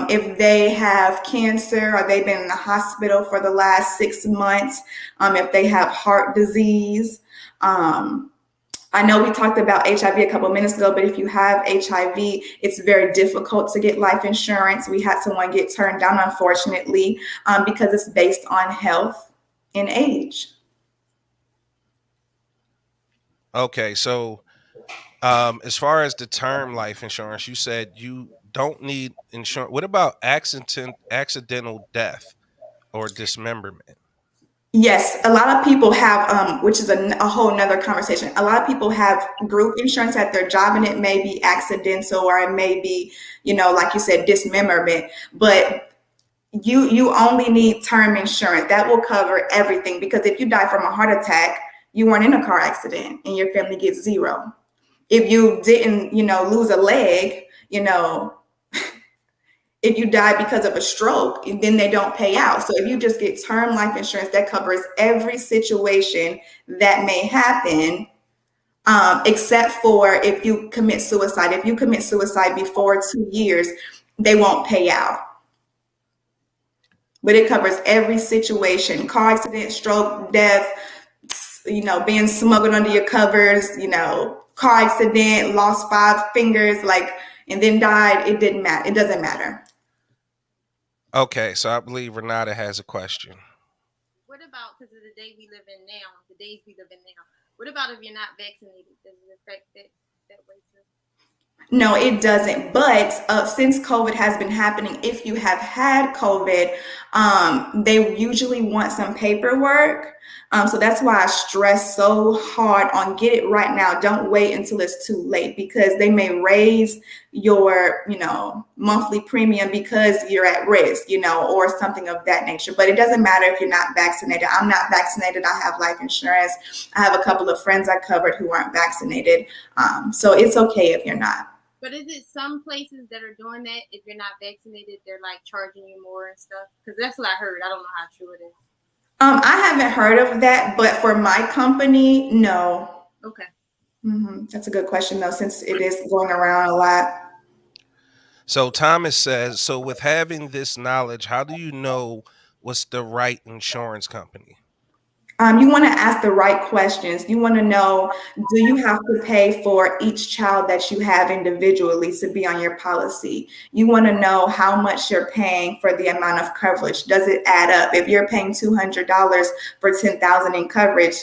if they have cancer or they've been in the hospital for the last 6 months, if they have heart disease. I know we talked about HIV a couple of minutes ago, but if you have HIV, it's very difficult to get life insurance. We had someone get turned down, unfortunately, because it's based on health and age. Okay, so as far as the term life insurance, you said you don't need insurance. What about accidental death or dismemberment? Yes, a lot of people have, which is a whole nother conversation. A lot of people have group insurance at their job, and it may be accidental, or it may be, like you said, dismemberment. But you only need term insurance. That will cover everything, because if you die from a heart attack, you weren't in a car accident, and your family gets zero. If you didn't, lose a leg, if you die because of a stroke, then they don't pay out. So if you just get term life insurance, that covers every situation that may happen, except for if you commit suicide. If you commit suicide before 2 years, they won't pay out. But it covers every situation: car accident, stroke, death, being smuggled under your covers, car accident, lost 5 fingers, and then died. It didn't matter. It doesn't matter. Okay, so I believe Renata has a question. What about, because of the day we live in now, the days we live in now, what about if you're not vaccinated? Does it affect that way too? No, it doesn't. But since COVID has been happening, if you have had COVID, they usually want some paperwork. So that's why I stress so hard on get it right now. Don't wait until it's too late, because they may raise your, monthly premium because you're at risk, or something of that nature. But it doesn't matter if you're not vaccinated. I'm not vaccinated. I have life insurance. I have a couple of friends I covered who aren't vaccinated. So it's okay if you're not. But is it some places that are doing that? If you're not vaccinated, they're charging you more and stuff? Because that's what I heard. I don't know how true it is. I haven't heard of that, but for my company, no. Okay. That's a good question, though, since it is going around a lot. So Thomas says, so with having this knowledge, how do you know what's the right insurance company? You want to ask the right questions. You want to know, do you have to pay for each child that you have individually to be on your policy? You want to know how much you're paying for the amount of coverage. Does it add up? If you're paying $200 for $10,000 in coverage,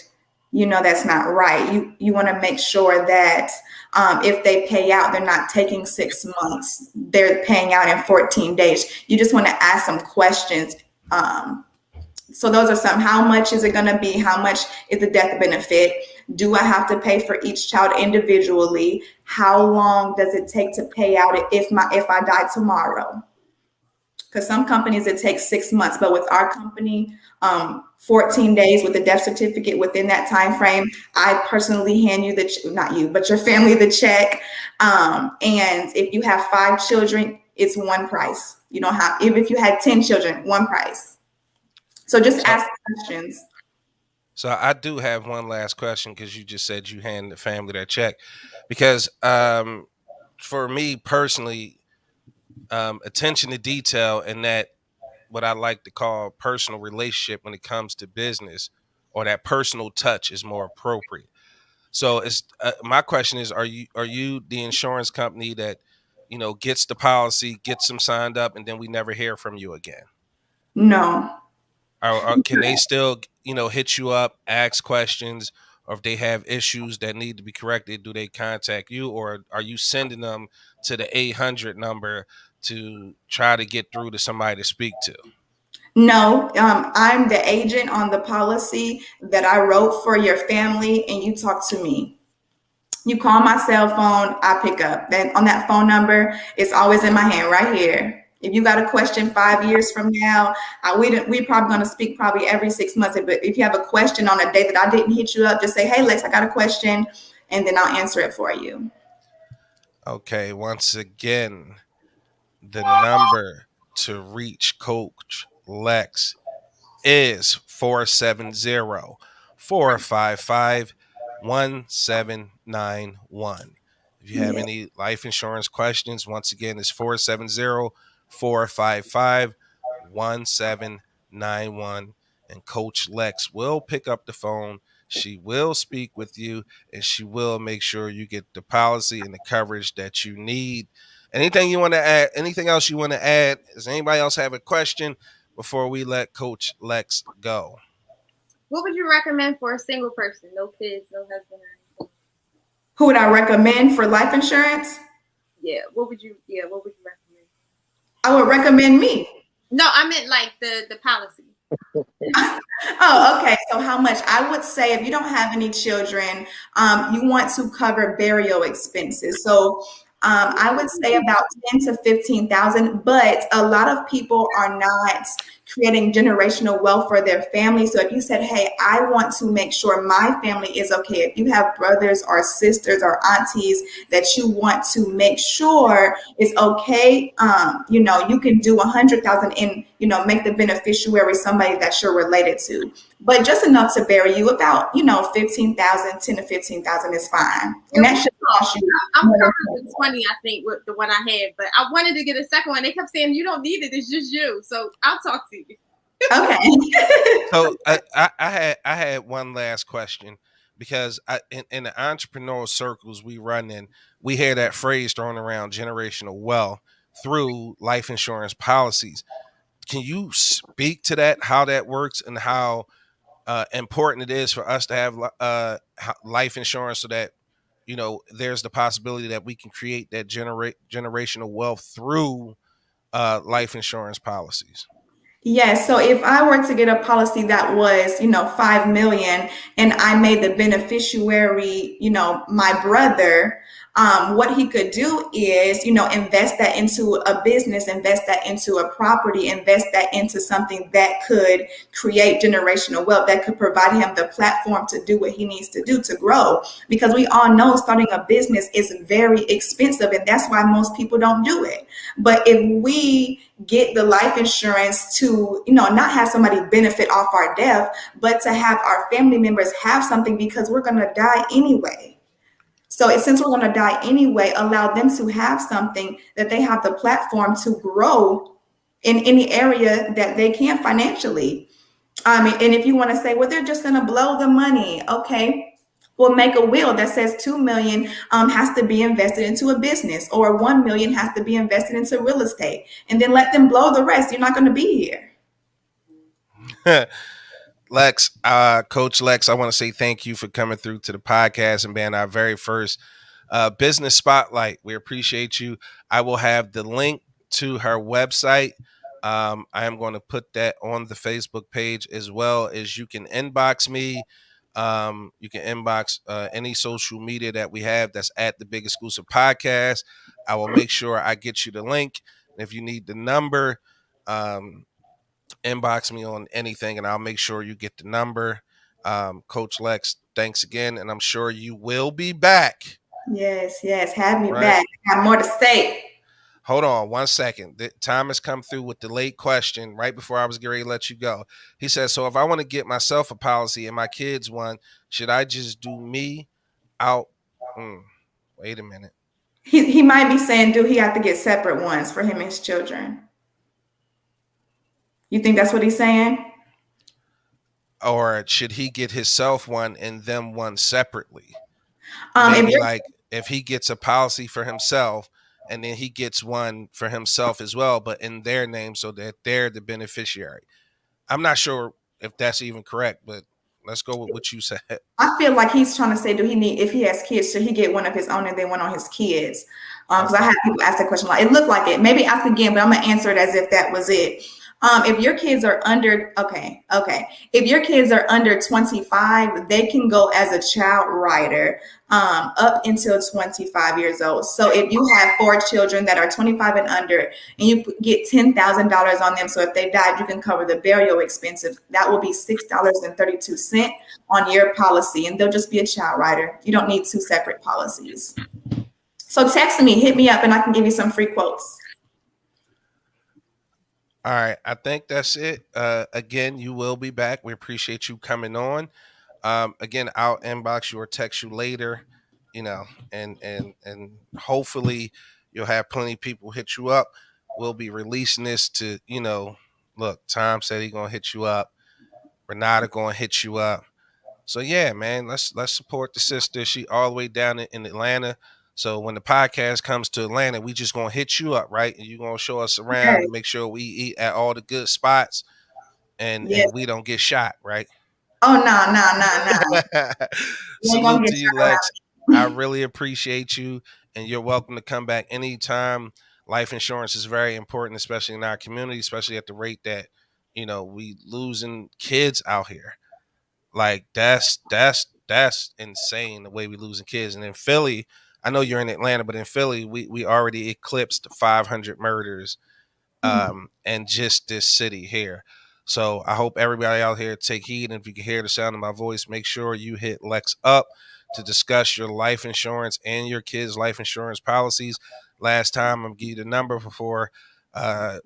that's not right. You want to make sure that if they pay out, they're not taking 6 months. They're paying out in 14 days. You just want to ask some questions. So those are some. How much is it going to be? How much is the death benefit? Do I have to pay for each child individually? How long does it take to pay out if I die tomorrow? Because some companies, it takes 6 months, but with our company, 14 days with the death certificate within that time frame. I personally hand you not you, but your family the check. And if you have 5 children, it's one price. You don't have, even if you had 10 children, one price. So just ask questions. So I do have one last question, because you just said you hand the family that check. Because for me personally, attention to detail and that what I like to call personal relationship when it comes to business, or that personal touch, is more appropriate. So it's my question is, are you the insurance company that gets the policy, gets them signed up, and then we never hear from you again? No. Or can they still, hit you up, ask questions, or if they have issues that need to be corrected, do they contact you, or are you sending them to the 800 number to try to get through to somebody to speak to? No, I'm the agent on the policy that I wrote for your family, and you talk to me. You call my cell phone, I pick up. Then on that phone number, it's always in my hand right here. If you got a question 5 years from now, we probably gonna speak probably every 6 months. But if you have a question on a day that I didn't hit you up, just say, "Hey, Lex, I got a question," and then I'll answer it for you. Okay, once again, the number to reach Coach Lex is 470-455-1791. If you have Yeah. any life insurance questions, once again, it's 470-455-1791. And Coach Lex will pick up the phone. She will speak with you, and she will make sure you get the policy and the coverage that you need. Anything you want to add? Anything else you want to add? Does anybody else have a question before we let Coach Lex go? What would you recommend for a single person? No kids, no husband, or anything? Who would I recommend for life insurance? Yeah. What would you recommend? I would recommend me. No, I meant like the policy. Oh, okay. So how much? I would say if you don't have any children, you want to cover burial expenses. So I would say about 10 to 15,000. But a lot of people are not creating generational wealth for their family. So if you said, "Hey, I want to make sure my family is okay," if you have brothers or sisters or aunties that you want to make sure is okay, you can do 100,000 and make the beneficiary somebody that you're related to. But just enough to bury you, about 15,000, 10 to 15,000 is fine, and that should cost you. I'm covered with 20, I think, with the one I had, but I wanted to get a second one. They kept saying you don't need it; it's just you. So I'll talk to you. Okay. So I had one last question, because in the entrepreneurial circles we run in, we hear that phrase thrown around, generational wealth through life insurance policies. Can you speak to that, how that works, and how important it is for us to have life insurance, so that there's the possibility that we can create that generational wealth through life insurance policies? Yes. So if I were to get a policy that was, 5 million, and I made the beneficiary, my brother, what he could do is, invest that into a business, invest that into a property, invest that into something that could create generational wealth, that could provide him the platform to do what he needs to do to grow. Because we all know starting a business is very expensive, and that's why most people don't do it. But if we get the life insurance to, not have somebody benefit off our death, but to have our family members have something, because we're going to die anyway. So since we're going to die anyway, allow them to have something that they have the platform to grow in any area that they can financially. And if you want to say, well, they're just going to blow the money. Okay. Well, make a will that says 2 million has to be invested into a business, or 1 million has to be invested into real estate, and then let them blow the rest. You're not going to be here. Lex, Coach Lex, I want to say thank you for coming through to the podcast and being our very first business spotlight. We appreciate you. I will have the link to her website. I am going to put that on the Facebook page, as well as you can inbox me. You can inbox any social media that we have that's at the Big Exclusive Podcast. I will make sure I get you the link. And if you need the number, inbox me on anything, and I'll make sure you get the number. Coach Lex, thanks again, and I'm sure you will be back. Yes, have me back. I have more to say. Hold on 1 second. The time has come through with the late question right before I was getting ready to let you go. He says, so if I want to get myself a policy and my kids one, should I just do me out? Wait a minute. He might be saying, do he have to get separate ones for him and his children? You think that's what he's saying? Or should he get himself one and them one separately? Maybe like if he gets a policy for himself, and then he gets one for himself as well, but in their name, so that they're the beneficiary. I'm not sure if that's even correct, but let's go with what you said. I feel like he's trying to say, if he has kids, should he get one of his own and then one on his kids? Because I had people ask that question. It looked like it. Maybe ask again, but I'm going to answer it as if that was it. If your kids are under, okay. If your kids are under 25, they can go as a child rider up until 25 years old. So if you have 4 children that are 25 and under, and you get $10,000 on them, so if they died, you can cover the burial expenses. That will be $6.32 on your policy, and they'll just be a child rider. You don't need 2 separate policies. So text me, hit me up, and I can give you some free quotes. All right, I think that's it. Again, you will be back. We appreciate you coming on. Again, I'll inbox you or text you later, you know, and hopefully you'll have plenty of people hit you up. We'll be releasing this to, look, Tom said he gonna hit you up. Renata gonna hit you up. So yeah, man, let's support the sister. She all the way down in Atlanta. So when the podcast comes to Atlanta, we just gonna hit you up, right? And you're gonna show us around Okay. and make sure we eat at all the good spots Yes. and we don't get shot, right? Oh, no. You ain't gonna Salute get to you, shot Lex. I around. really appreciate you, and you're welcome to come back anytime. Life insurance is very important, especially in our community, especially at the rate that we losing kids out here. Like that's insane the way we losing kids. And in Philly, I know you're in Atlanta, but in Philly, we already eclipsed 500 murders and just this city here. So I hope everybody out here take heed. And if you can hear the sound of my voice, make sure you hit Lex up to discuss your life insurance and your kids' life insurance policies. Last time, I'm give you the number before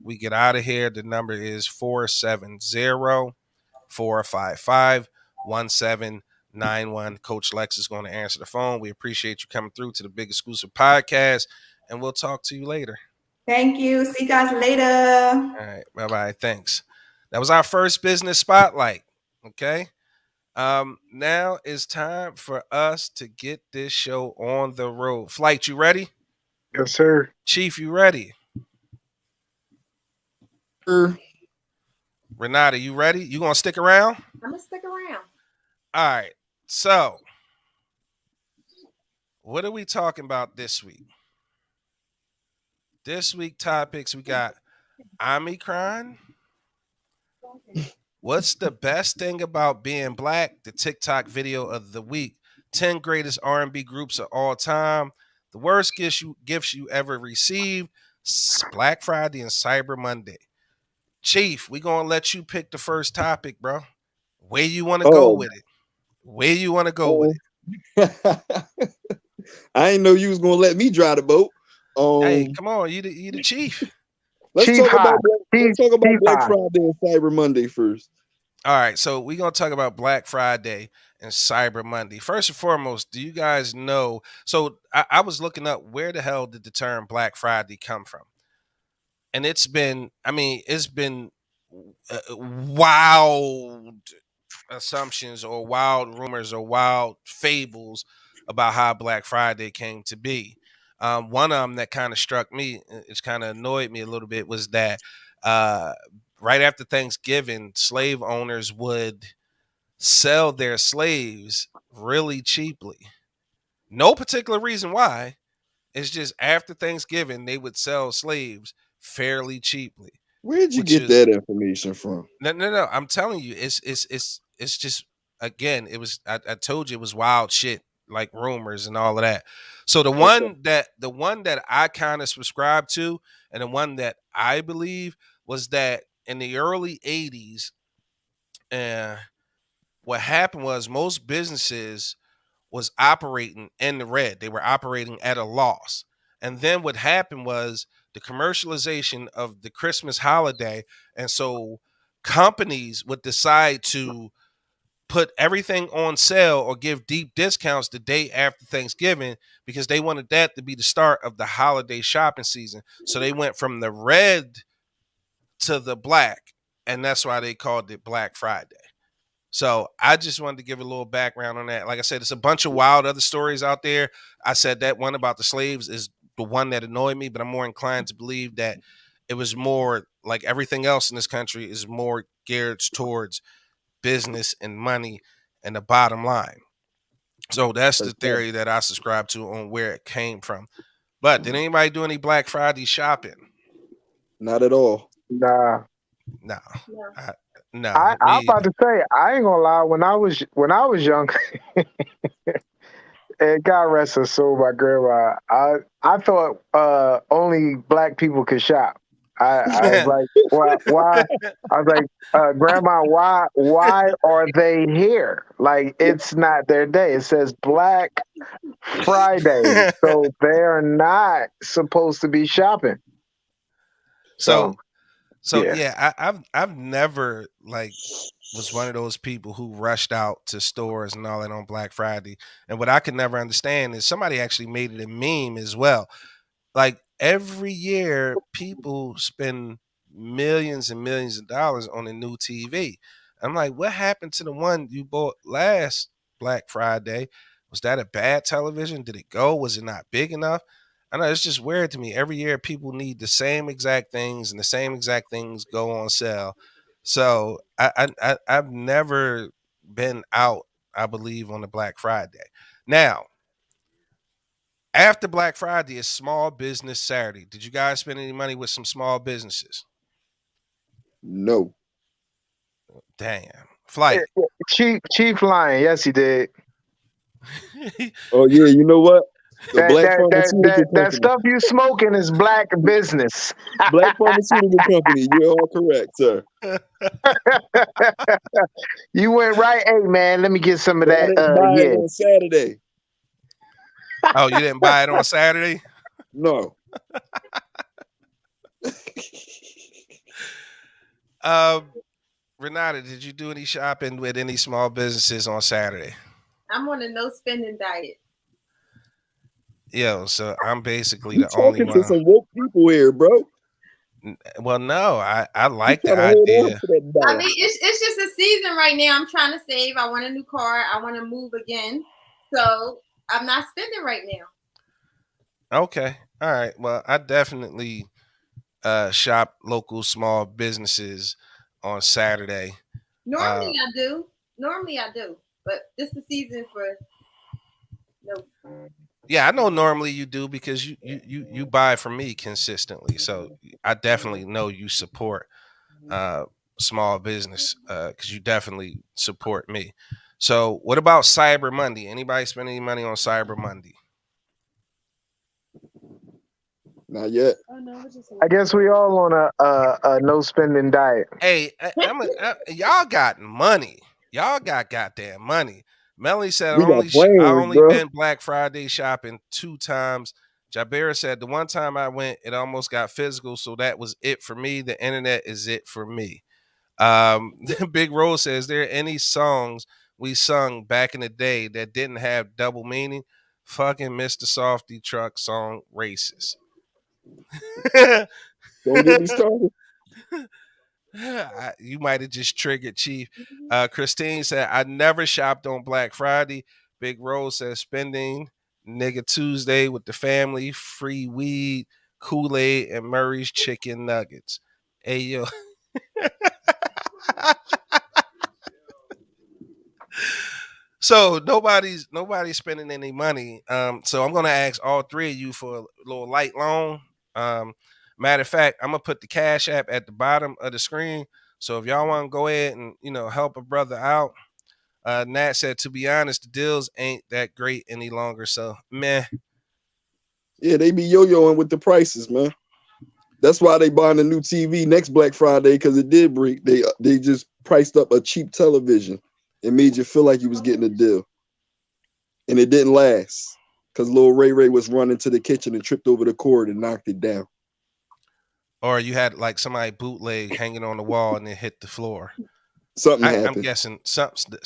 we get out of here. The number is 470-455-1791. Coach Lex is going to answer the phone. We appreciate you coming through to the Big Exclusive Podcast, and we'll talk to you later. Thank you. See you guys later. All right. Bye-bye. Thanks. That was our first business spotlight. Okay. Now it's time for us to get this show on the road. Flight, you ready? Yes, sir. Chief, you ready? Renata, you ready? You gonna stick around? I'm gonna stick around. All right. So, what are we talking about this week? This week topics, we got OMICRON. What's the best thing about being black? The TikTok video of the week. 10 greatest R&B groups of all time. The worst gifts you ever received. Black Friday and Cyber Monday. Chief, we gonna let you pick the first topic, bro. Where you want to go with it? Where you want to go with it? I didn't know you was gonna let me drive the boat. Hey, come on, you the chief. Let's talk about Black Friday and Cyber Monday first. All right, so we're gonna talk about Black Friday and Cyber Monday. First and foremost, do you guys know? So I was looking up where the hell did the term Black Friday come from, and it's been wild assumptions or wild rumors or wild fables about how Black Friday came to be. One of them that kind of struck me, it's kind of annoyed me a little bit, was that right after Thanksgiving, slave owners would sell their slaves really cheaply. No particular reason why. It's just after Thanksgiving, they would sell slaves fairly cheaply. Where'd you get that information from? No. I'm telling you, it's just, again, it was, I told you it was wild shit, like rumors and all of that. So the one that I kind of subscribe to, and the one that I believe, was that in the early 80s, what happened was most businesses was operating in the red. They were operating at a loss. And then what happened was the commercialization of the Christmas holiday. And so companies would decide to put everything on sale or give deep discounts the day after Thanksgiving, because they wanted that to be the start of the holiday shopping season. So they went from the red to the black, and that's why they called it Black Friday. So I just wanted to give a little background on that. Like I said, it's a bunch of wild other stories out there. I said that one about the slaves is the one that annoyed me, but I'm more inclined to believe that it was more like everything else in this country is more geared towards business and money and the bottom line. So that's the theory that I subscribe to on where it came from. But did anybody do any Black Friday shopping? Not at all. Nah. No, No. I'm about to say, I ain't gonna lie. When I was young, and God rest her soul, my grandma. I thought only black people could shop. I was like, why? I was like, Grandma, why are they here? Like, it's not their day. It says Black Friday, so they're not supposed to be shopping. so Yeah. yeah, I've never like was one of those people who rushed out to stores and all that on Black Friday. And what I could never understand is somebody actually made it a meme as well. Like every year, people spend millions and millions of dollars on a new TV. I'm like, what happened to the one you bought last Black Friday? Was that a bad television? Did it go? Was it not big enough? I know it's just weird to me. Every year, people need the same exact things, and the same exact things go on sale. So I've never been out, I believe, on the Black Friday. Now, after Black Friday is Small Business Saturday. Did you guys spend any money with some small businesses? No. Damn. Flight. Chief lying. Yes, he did. Oh yeah, you know what? The Black Pharmaceutical That Company. stuff you smoking is black business. Black Pharmaceutical Company. You're all correct, sir. You went right. Hey man, let me get some of But I that. didn't buy it Yeah. on Saturday. Oh, you didn't buy it on Saturday? No. Renata, did you do any shopping with any small businesses on Saturday? I'm on a no spending diet. Yo, so I'm basically You the only talking to one. some woke people here, bro. Well, no, I like the Trying to hold on idea. to that I dollar. mean, it's just a season right now. I'm trying to save. I want a new car. I want to move again. So I'm not spending right now. Okay. All right. Well, I definitely shop local small businesses on Saturday. Normally I do. But this is the season for no. Yeah, I know normally you do because you buy from me consistently. So I definitely know you support small business because you definitely support me. So what about Cyber Monday? Anybody spend any money on Cyber Monday? Not yet. I guess we all on a no spending diet. Hey, y'all got money. Y'all got goddamn money. Melanie said We got I brains, only bro. been Black Friday shopping 2 times. Jabera said the one time I went, it almost got physical, so that was it for me. The internet is it for me. Big Rose says, there any songs we sung back in the day that didn't have double meaning? Fucking Mr. Softy Truck song racist. Don't get me started. You might have just triggered Chief. Christine said, I never shopped on Black Friday. Big Rose says, spending nigga Tuesday with the family, free weed, Kool-Aid, and Murray's chicken nuggets. Hey, yo. So nobody's spending any money. So I'm gonna ask all three of you for a little light loan. Matter of fact, I'm gonna put the Cash App at the bottom of the screen. So if y'all want to go ahead and help a brother out, Nat said, to be honest, the deals ain't that great any longer. So meh. Yeah, they be yo-yoing with the prices, man. That's why they buying a new TV next Black Friday because it did break. They just priced up a cheap television. It made you feel like you was getting a deal, and it didn't last because little Ray Ray was running to the kitchen and tripped over the cord and knocked it down. Or you had like somebody bootleg hanging on the wall and it hit the floor. Something I'm happened. guessing something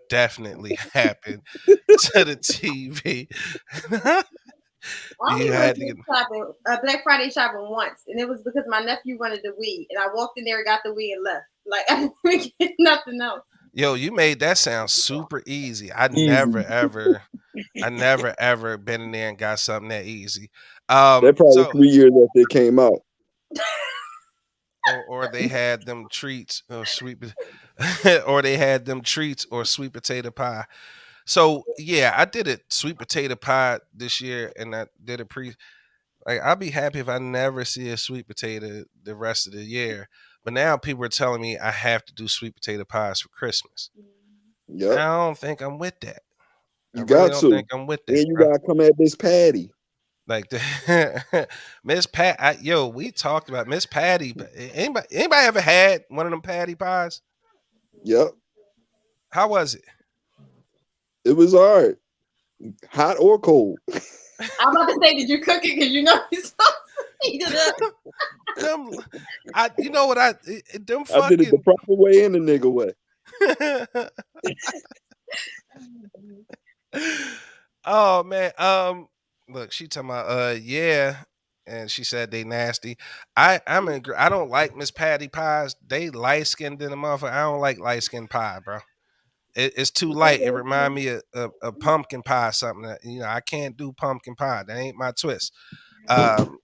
definitely happened to the TV. I only You went had to to get. shopping, Black Friday shopping once, and it was because my nephew wanted the weed, and I walked in there, and got the weed, and left. Like I didn't get nothing else. Yo, you made that sound super easy. I Easy. never ever been in there and got something that easy. That probably So 3 years after it came out. or they had them treats or or they had them treats or sweet potato pie. So yeah, I did a sweet potato pie this year, and I did a like I'll be happy if I never see a sweet potato the rest of the year. But now people are telling me I have to do sweet potato pies for Christmas. Yep. I don't think I'm with that. I You really got don't to. think I'm with that, And you bro. gotta come at this Patty. Like Miss Pat, yo, we talked about Miss Patty. But anybody ever had one of them Patty pies? Yep. How was it? It was hard. Hot or cold. I'm about to say, did you cook it? Because you know you're supposed to heat it up. Them, you know what them I did it the fucking. proper way and the nigga way. Oh man, look, she talking about yeah, and she said they nasty. I don't like Miss Patty pies. They light skinned in the motherfucker. I don't like light skinned pie, bro. It's too light. It remind me of pumpkin pie, something that I can't do pumpkin pie. That ain't my twist. Um,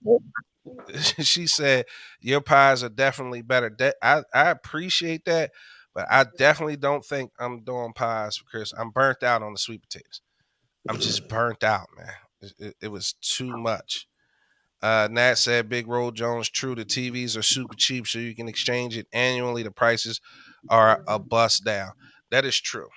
she said your pies are definitely better. I appreciate that, but I definitely don't think I'm doing pies for Chris. I'm burnt out on the sweet potatoes. I'm just burnt out, man. It was too much. Nat said, Big Roll Jones, true. The TVs are super cheap, so you can exchange it annually. The prices are a bust down. That is true.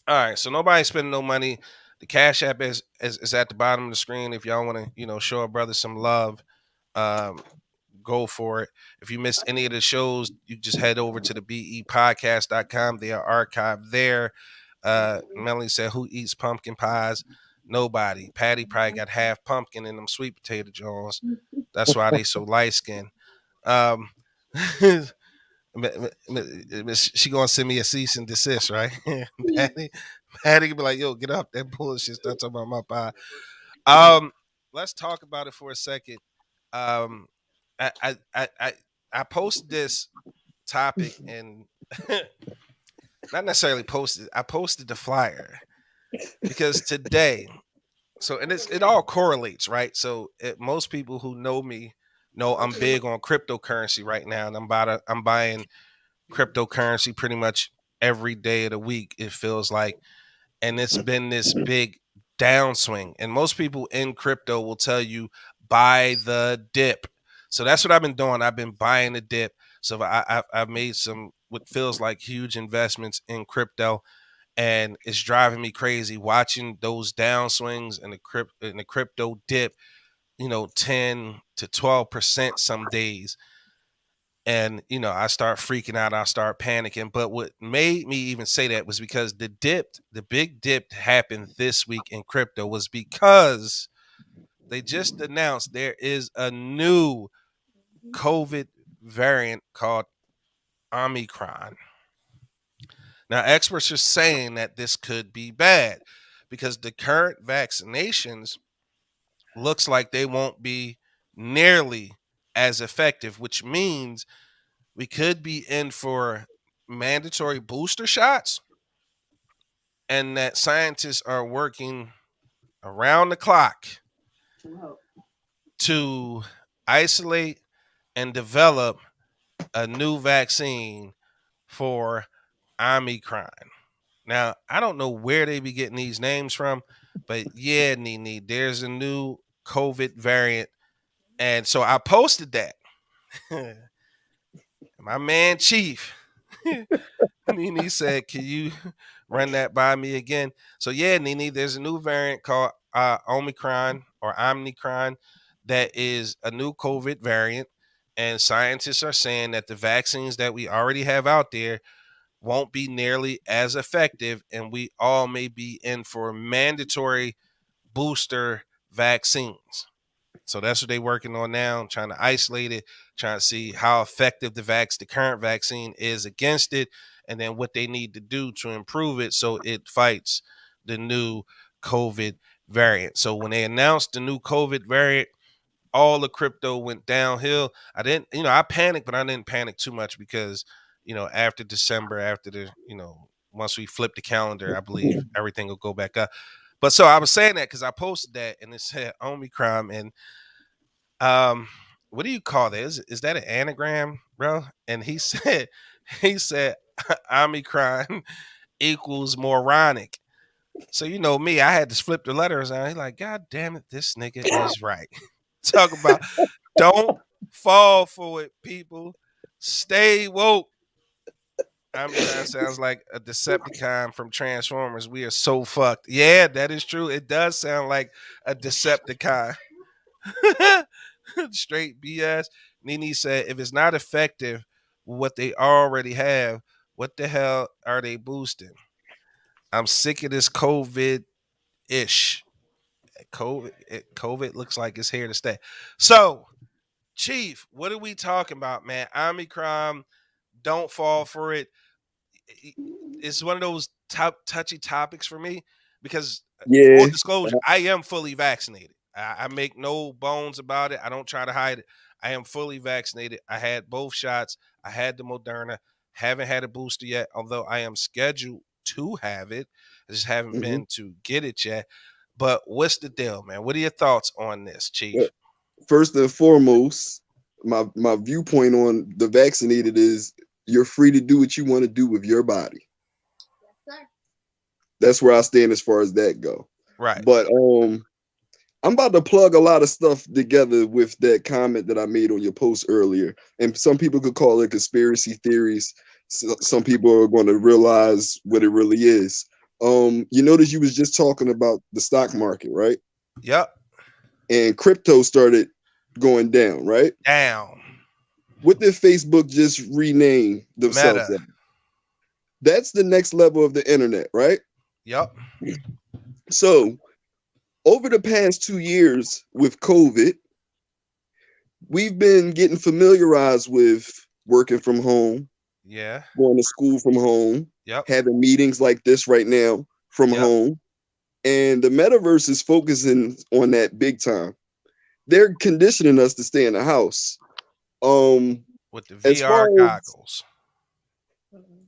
All right, so nobody's spending no money. The Cash App is at the bottom of the screen. If y'all want to, show a brother some love, um, go for it. If you missed any of the shows, you just head over to the bepodcast.com. They are archived there. Melanie said, who eats pumpkin pies? Nobody. Patty probably got half pumpkin in them sweet potato Jones. That's why they so light skinned. Um, she gonna send me a cease and desist, right? Patty be like, yo, get up that bullshit. Start talking about my pie. Let's talk about it for a second. Um, I I I I, I posted this topic and not necessarily posted. I posted the flyer because today, and it all correlates, right? So most people who know me know I'm big on cryptocurrency right now, and I'm buying cryptocurrency pretty much every day of the week. It feels like, and it's been this big downswing. And most people in crypto will tell you buy the dip. So that's what I've been doing. I've been buying the dip. So I've made some what feels like huge investments in crypto, and it's driving me crazy watching those downswings and the crypto dip. 10 to 12% some days. And I start freaking out, I start panicking. But what made me even say that was because the big dip happened this week in crypto was because they just announced there is a new COVID variant called OMICRON. Now experts are saying that this could be bad because the current vaccinations looks like they won't be nearly as effective, which means we could be in for mandatory booster shots, and that scientists are working around the clock to isolate and develop a new vaccine for Omicron. Now, I don't know where they be getting these names from, but yeah, Nene, there's a new COVID variant. And so I posted that. My man Chief Nene said, "Can you run that by me again?" So yeah, Nene, there's a new variant called Omicron or Omicron that is a new COVID variant, and scientists are saying that the vaccines that we already have out there won't be nearly as effective, and we all may be in for mandatory booster vaccines. So that's what they're working on now, trying to isolate it, trying to see how effective the current vaccine is against it, and then what they need to do to improve it so it fights the new COVID variant. So when they announced the new COVID variant, all the crypto went downhill. I panicked, but I didn't panic too much because, after December, once we flip the calendar, I believe everything will go back up. But so I was saying that because I posted that and it said Omicron, and what do you call that? Is that an anagram, bro? And he said Omicron equals moronic. So me, I had to flip the letters out. He's like, God damn it, this nigga is right. Talk about don't fall for it, people. Stay woke. Omicron sounds like a Decepticon from Transformers. We are so fucked. Yeah, that is true. It does sound like a Decepticon. Straight BS. Nene said, if it's not effective with what they already have, what the hell are they boosting? I'm sick of this COVID ish. COVID looks like it's here to stay. So, Chief, what are we talking about, man? Omicron, don't fall for it. It's one of those touchy topics for me because full Yeah. disclosure, I am fully vaccinated. I make no bones about it. I don't try to hide it. I am fully vaccinated. I had both shots. I had the Moderna. Haven't had a booster yet, although I am scheduled to have it. I just haven't Mhm. been to get it yet. But what's the deal, man? What are your thoughts on this, Well, Chief? first and foremost, my viewpoint on the vaccinated is you're free to do what you want to do with your body. Yes, sir. That's where I stand as far as that go. Right. But I'm about to plug a lot of stuff together with that comment that I made on your post earlier. And some people could call it conspiracy theories. Some people are going to realize what it really is. You notice you was just talking about the stock market, right? Yep. And crypto started going down, right? Down. What did Facebook just rename themselves Meta. as? That's the next level of the internet, right? Yep. So over the past 2 years with COVID, we've been getting familiarized with working from home, Yeah. going to school from home, Yep. having meetings like this right now from Yep. home. And the metaverse is focusing on that big time. They're conditioning us to stay in the house. With the As far VR as goggles.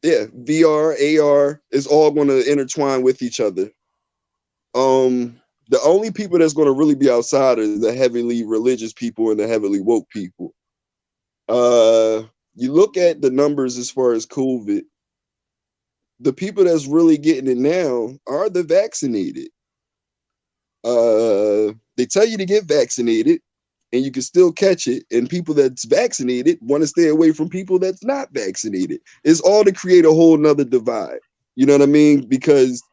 yeah, VR, AR is all going to intertwine with each other. The only people that's going to really be outside is the heavily religious people and the heavily woke people. You look at the numbers as far as COVID, the people that's really getting it now are the vaccinated. They tell you to get vaccinated and you can still catch it, and people that's vaccinated want to stay away from people that's not vaccinated. It's all to create a whole nother divide. You know what I mean? Because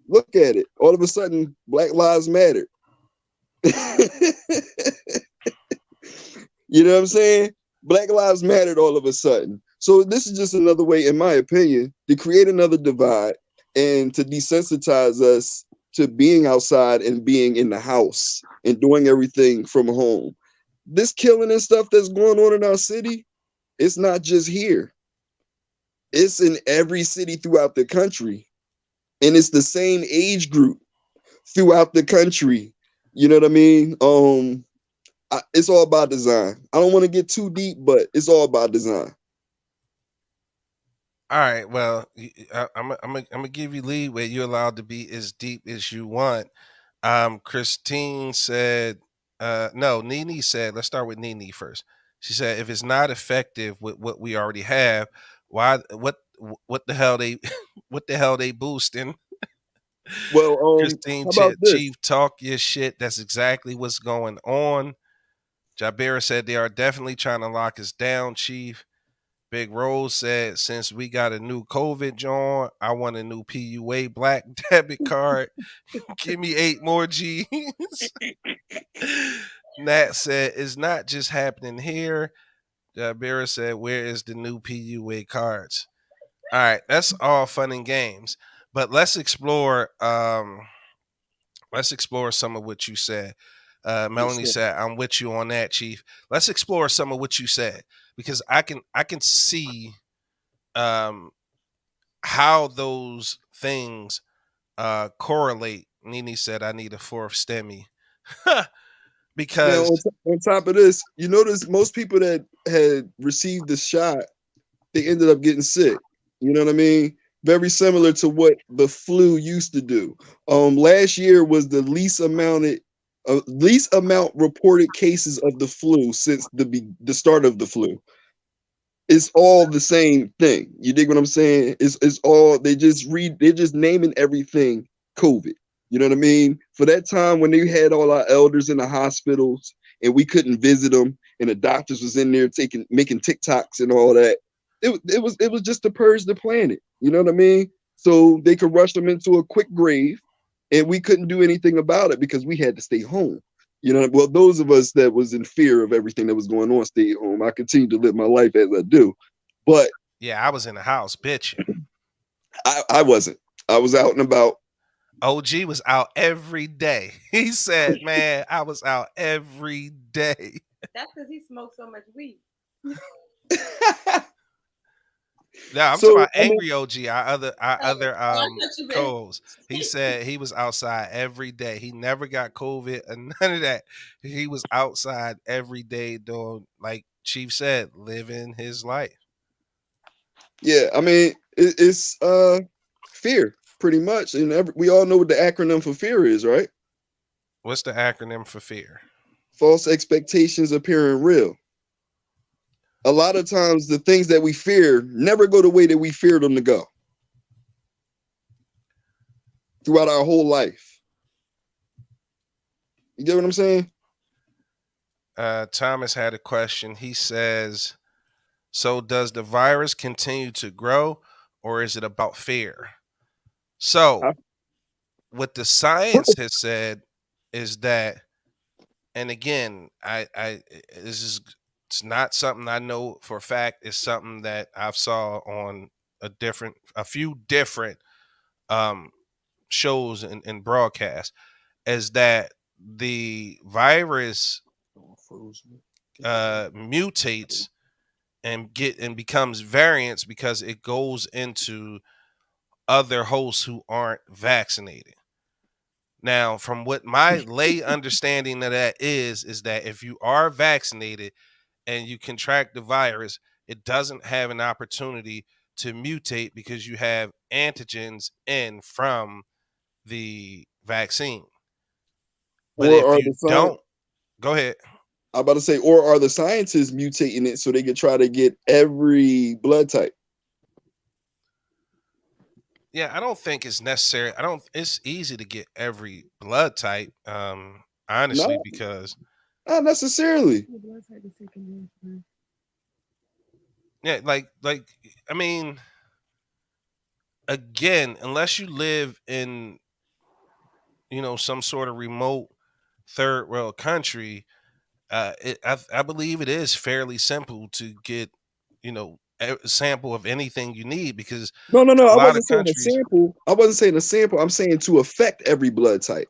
look at it. All of a sudden, Black Lives Matter. You know what I'm saying? Black Lives Mattered all of a sudden. So this is just another way, in my opinion, to create another divide and to desensitize us to being outside and being in the house and doing everything from home. This killing and stuff that's going on in our city, it's not just here. It's in every city throughout the country. And it's the same age group throughout the country. You know what I mean? It's all about design. I don't want to get too deep, but it's all about design. All right. Well, I'm gonna give you leeway. You're allowed to be as deep as you want. Christine said, no, Nene said, let's start with Nene first. She said, if it's not effective with what we already have, why, what the hell they, what the hell they boosting? Well, Christine, how about this? Chief, talk your shit. That's exactly what's going on. Jabera said they are definitely trying to lock us down, Chief. Big Rose said, since we got a new COVID joint, I want a new PUA black debit card. Give me 8 more G's. Nat said, it's not just happening here. Jabera said, where is the new PUA cards? All right, that's all fun and games. But let's explore some of what you said. Yes, Melanie sir. said, I'm with you on that, Chief. Let's explore some of what you said because I can see how those things correlate. Nene said, I need a fourth STEMI. Now, Because on top of this, you notice most people that had received the shot, they ended up getting sick. You know what I mean? Very similar to what the flu used to do. Last year was the least amount reported cases of the flu since the start of the flu. It's all the same thing. You dig what I'm saying? It's all they're just naming everything COVID. You know what I mean? For that time when they had all our elders in the hospitals and we couldn't visit them and the doctors was in there making TikToks and all that. It was just to purge the planet. You know what I mean? So they could rush them into a quick grave, and we couldn't do anything about it because we had to stay home. You know, well, those of us that was in fear of everything that was going on stayed home. I continue to live my life as I do, but yeah, I was in the house bitching. I wasn't. I was out and about. OG was out every day. He said, "Man, I was out every day." That's because he smoked so much weed. No, I'm So talking about I mean, Angry OG, our other Oh, I thought you meant. co-host. He said he was outside every day. He never got COVID or none of that. He was outside every day doing, like Chief said, living his life. yeah, I mean, it's fear pretty much, and we all know what the acronym for fear is, right? What's the acronym for fear? False expectations appearing real. A lot of times, the things that we fear never go the way that we feared them to go throughout our whole life. You get what I'm saying? Thomas had a question. He says, so does the virus continue to grow, or is it about fear? So what the science has said is that, and again, this is, it's not something I know for a fact. It's something that I've saw on a few different shows and broadcasts, is that the virus mutates and becomes variants because it goes into other hosts who aren't vaccinated. Now, from what my lay understanding of that is that if you are vaccinated and you contract the virus, it doesn't have an opportunity to mutate because you have antigens in from the vaccine. But Or if are you the don't, go ahead. I'm about to say, or are the scientists mutating it so they could try to get every blood type? Yeah, I don't think it's necessary. It's easy to get every blood type, honestly, No, because not necessarily. yeah, like I mean, again, unless you live in, some sort of remote third world country, I believe it is fairly simple to get, a sample of anything you need, because No. a I lot of wasn't saying a countries. sample. I wasn't saying a sample. I'm saying to affect every blood type.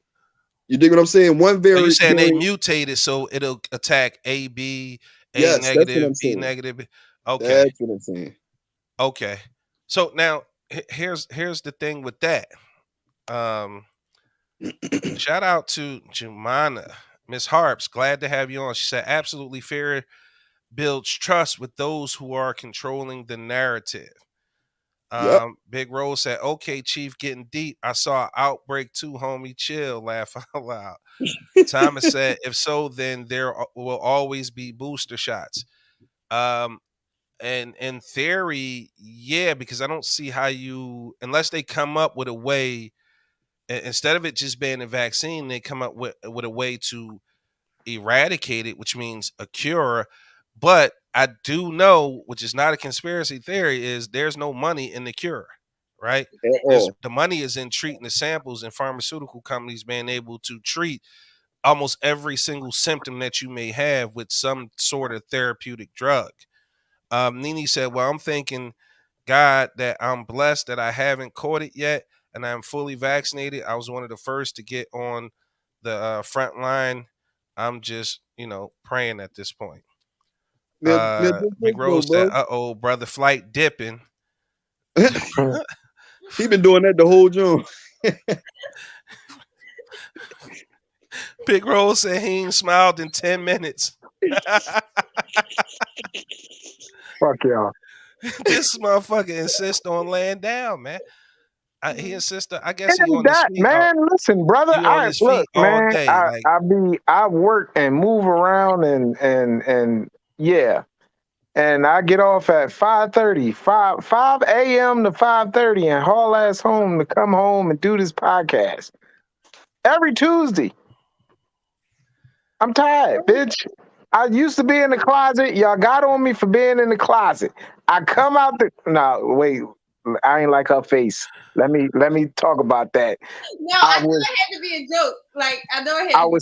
You dig what I'm saying? One Are you saying they variant. mutated so it'll attack A, B, A Yes, that's what negative, I'm B saying. negative? Okay, That's what I'm saying. okay. So now here's the thing with that. Um, Shout out to Jumana, Miss Harps. Glad to have you on. She said, absolutely, fear builds trust with those who are controlling the narrative. Yep. Big Rose said, okay, Chief, getting deep. I saw Outbreak 2, homie. Chill, laugh out loud. Thomas said, if so, then there will always be booster shots. And in theory, yeah, because I don't see how unless they come up with a way, instead of it just being a vaccine, they come up with a way to eradicate it, which means a cure. But I do know, which is not a conspiracy theory, is there's no money in the cure, right? At all. The money is in treating the samples and pharmaceutical companies being able to treat almost every single symptom that you may have with some sort of therapeutic drug. Nini said, well, I'm thanking God that I'm blessed that I haven't caught it yet and I'm fully vaccinated. I was one of the first to get on the front line. I'm just, praying at this point. Now just Big think though, Rose said, bro. uh-oh, brother, flight dipping. He been doing that the whole joint. Big Rose said he ain't smiled in 10 minutes. Fuck y'all. This motherfucker insists on laying down, man. He insists. I guess he And on his that feet. man, listen, brother. He on his Look, feet all man. day. Like, I work and move around and yeah. And I get off at 5:30, 5 a.m. to 5:30, and haul ass home to come home and do this podcast every Tuesday. I'm tired, bitch. I used to be in the closet. Y'all got on me for being in the closet. I come out the no, wait, I ain't like her face. Let me talk about that. No, I I know was it had to be a joke. Like I know it had I to be.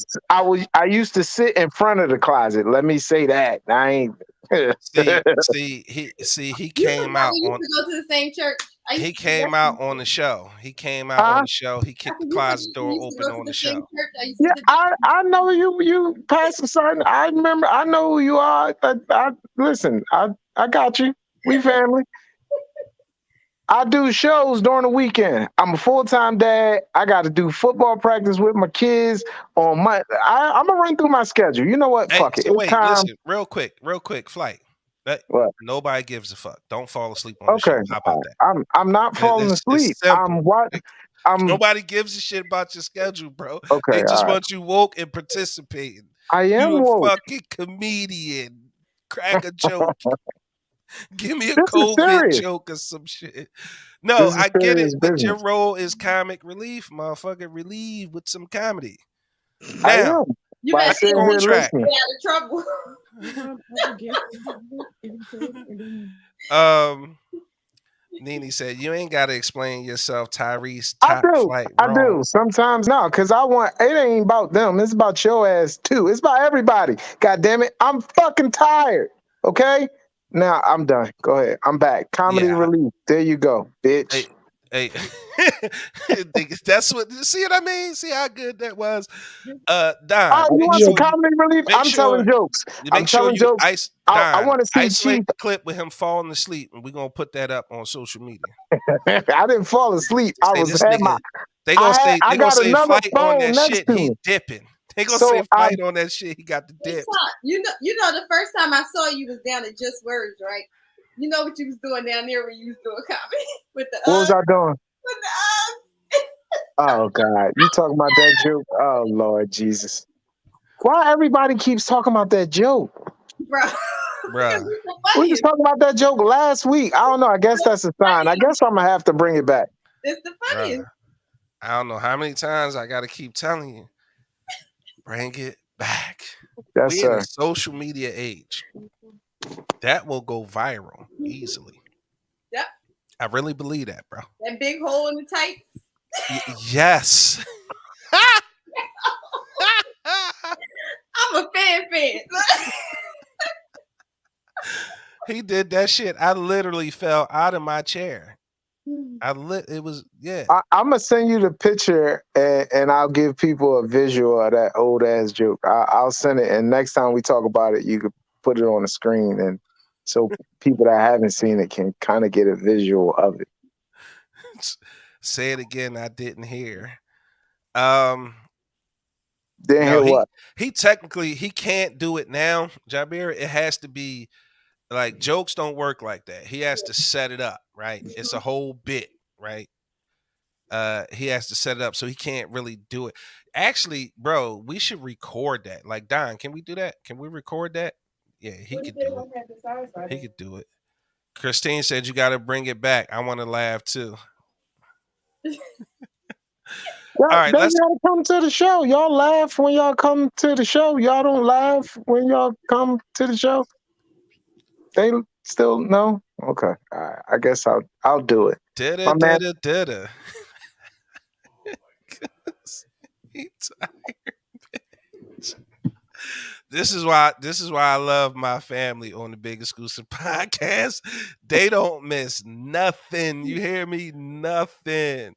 was I used to sit in front of the closet. Let me say that. I ain't He You came forgot out we used on to go to the same church. I used he to do came out on the show. He came out on huh? the show. He I kicked the said, you closet forget we door used to open go to on the the same show. church. I used to Yeah, do. I know you Pastor Son. I remember. I know who you are. I listen. I got you. We family. I do shows during the weekend. I'm a full-time dad. I got to do football practice with my kids on my. I'm gonna run through my schedule. You know what? Hey, Fuck it. so It's wait, time. listen, real quick, flight. That What? nobody gives a fuck. Don't fall asleep on the Okay. show. How about that? I'm not falling It's asleep. simple. I'm what? I'm Nobody gives a shit about your schedule, bro. okay. They All just right. want you woke and participating. I You am a woke. fucking comedian. Crack a joke. Give me a This is COVID serious. joke or some shit. No, This is I get it, serious but your business. role is comic relief, motherfucker. Relieve with some comedy. I Now, am. You By better back stay sitting on here track. listening. out of trouble. um, Nene said, "You ain't got to explain yourself, Tyrese. I Top do. flight I wrong." do. Sometimes no, because I want it ain't about them. It's about your ass too. It's about everybody. God damn it. I'm fucking tired. Okay? Now I'm done. Go ahead. I'm back. Comedy Yeah, relief. There you go, bitch. hey, hey. That's what. See what I mean? See how good that was. Oh, Don, you make want some sure you comedy relief? make I'm telling sure jokes. you I'm make sure telling you jokes. I Don want to see Chief. isolate the clip with him falling asleep, and we're gonna put that up on social media. I didn't fall asleep. I Say was this had my nigga. They gonna say I they gonna got say another flight on phone that next shit. to He me. dipping. They gonna So say flight on that shit. He got the Hey, dip. Todd, you know, the first time I saw you was down at Just Words, right? You know what you was doing down there when you was doing comedy with the what was I doing? with the Oh God, you talking about that joke? Oh Lord Jesus. Why everybody keeps talking about that joke? bro. Because Bruh. it's the We was funniest. talking about that joke last week. I don't know. I guess that's a sign. I guess I'm gonna have to bring it back. It's the Bruh. funniest. I don't know how many times I gotta keep telling you. Bring it back. Yes, We in a sir. social media age. That will go viral easily. Yep. I really believe that, bro. That big hole in the tights. Yes. I'm a fan. Mm-hmm. He did that shit. I literally fell out of my chair. It was yeah. I'm gonna send you the picture and I'll give people a visual of that old ass joke. I'll send it, and next time we talk about it, you could put it on the screen, and so people that haven't seen it can kind of get a visual of it. Say it again. I didn't hear. Um, Then no, hear what? he technically he can't do it now, Jabir. It has to be like jokes don't work like that. He has to set it up, right? It's a whole bit, right? He has to set it up, so he can't really do it. Actually, bro, we should record that. Like Don, can we do that? Can we record that? Yeah, he could do it. He could do it. Christine said you got to bring it back. I want to laugh too. All right, They let's. gotta come to the show. Y'all laugh when y'all come to the show. Y'all don't laugh when y'all come to the show. They still no. Okay, all right. I guess I'll do it. Didda My man, didda didda. He tired. This is why I love my family on the Big Exclusive podcast. They don't miss nothing. You hear me? Nothing.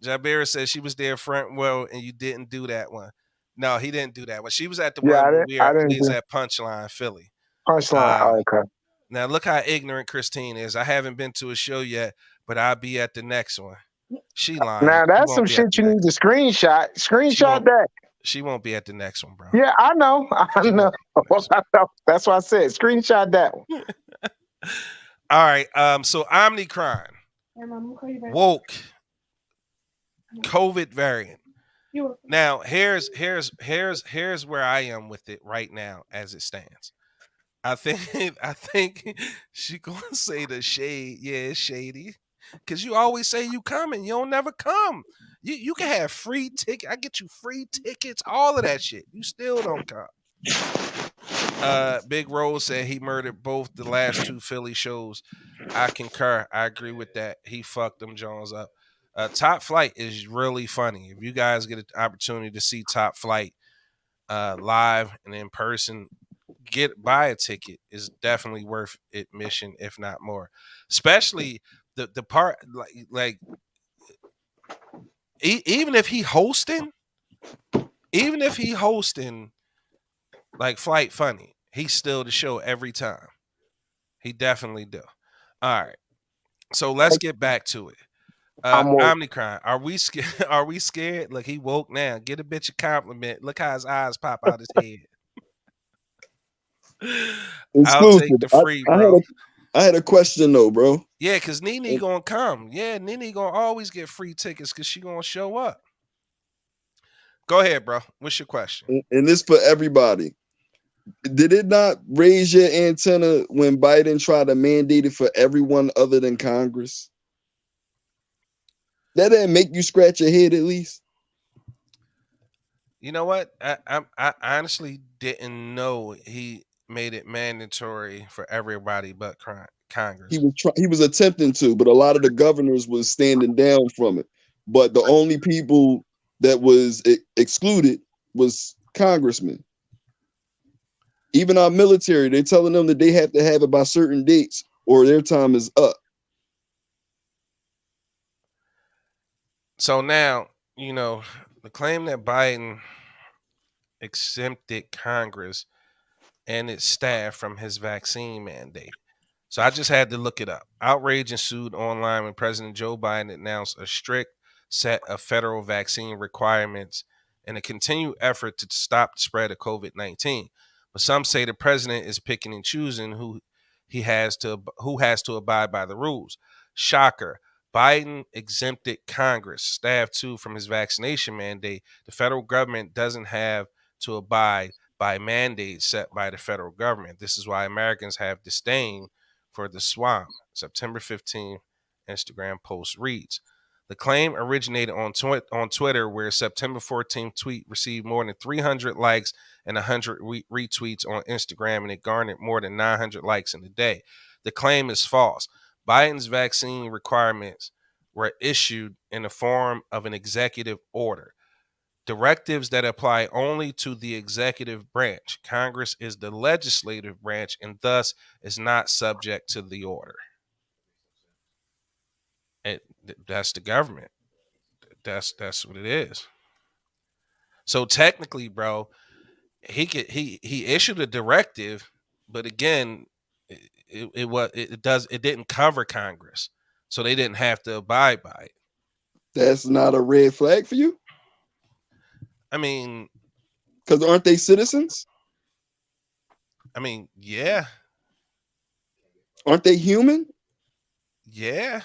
Jabira said she was there front row and you didn't do that one. No, he didn't do that one. She was at the yeah, one when I we didn't was do at Punchline Philly. punchline. Uh, Oh, okay. Now look how ignorant Christine is. I haven't been to a show yet, but I'll be at the next one. She lying. Now She that's some won't be at shit the you need next. to screenshot. She Screenshot won't. that. She won't be at the next one, bro. Yeah, I know. I She know. won't be at the next I know. That's why I said screenshot that one. one. All right. So OMICRON, woke, COVID variant. Now here's where I am with it right now as it stands. I think I think she gonna say the shade. Yeah, it's shady. Cause you always say you coming, you don't never come. You can have free ticket. I get you free tickets, all of that shit. You still don't come. Big Rose said he murdered both the last two Philly shows. I concur. I agree with that. He fucked them Jones up. Top Flight is really funny. If you guys get an opportunity to see Top Flight live and in person, buy a ticket. Is definitely worth admission, if not more. Especially the part even if he hosting, like Flight Funny, he's still the show every time. He definitely do. All right. So let's get back to it. I'm woke. Omicron, are we scared? Are we scared? Look, he woke now. Get a bitch a compliment. Look how his eyes pop out his head. I'll take Exclusive. the free, bro. I had a question though, bro. Yeah, because Nene gonna come. Yeah, Nene gonna always get free tickets because she gonna show up. Go ahead, bro. What's your question? And this for everybody. Did it not raise your antenna when Biden tried to mandate it for everyone other than Congress? That didn't make you scratch your head at least? You know what? I honestly didn't know he made it mandatory for everybody but Congress. He was attempting to, but a lot of the governors was standing down from it. But the only people that was excluded was congressmen. Even our military, they're telling them that they have to have it by certain dates or their time is up. So now, the claim that Biden exempted Congress and its staff from his vaccine mandate. So I just had to look it up. Outrage ensued online when President Joe Biden announced a strict set of federal vaccine requirements in a continued effort to stop the spread of COVID-19. But some say the president is picking and choosing who has to abide by the rules. Shocker. Biden exempted Congress, staff too, from his vaccination mandate. The federal government doesn't have to abide by mandates set by the federal government. This is why Americans have disdain for the swamp. September 15th, Instagram post reads. The claim originated on Twitter, where September 14th tweet received more than 300 likes and 100 retweets on Instagram, and it garnered more than 900 likes in a day. The claim is false. Biden's vaccine requirements were issued in the form of an executive order. Directives that apply only to the executive branch. Congress is the legislative branch and thus is not subject to the order. That's the government. That's what it is. So technically, bro, he issued a directive, but again, it didn't cover Congress, so they didn't have to abide by it. That's not a red flag for you? I mean, because aren't they citizens? I mean, yeah. Aren't they human? Yeah.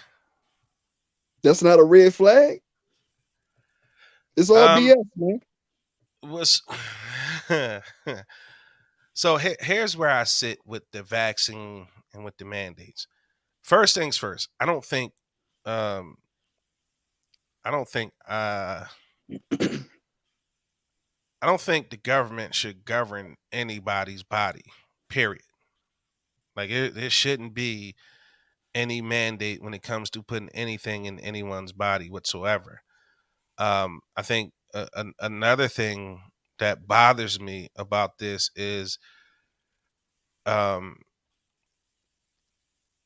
That's not a red flag? It's all BS, man. So here's where I sit with the vaccine and with the mandates. First things first, I don't think the government should govern anybody's body, period. Like there shouldn't be any mandate when it comes to putting anything in anyone's body whatsoever. I think another thing that bothers me about this is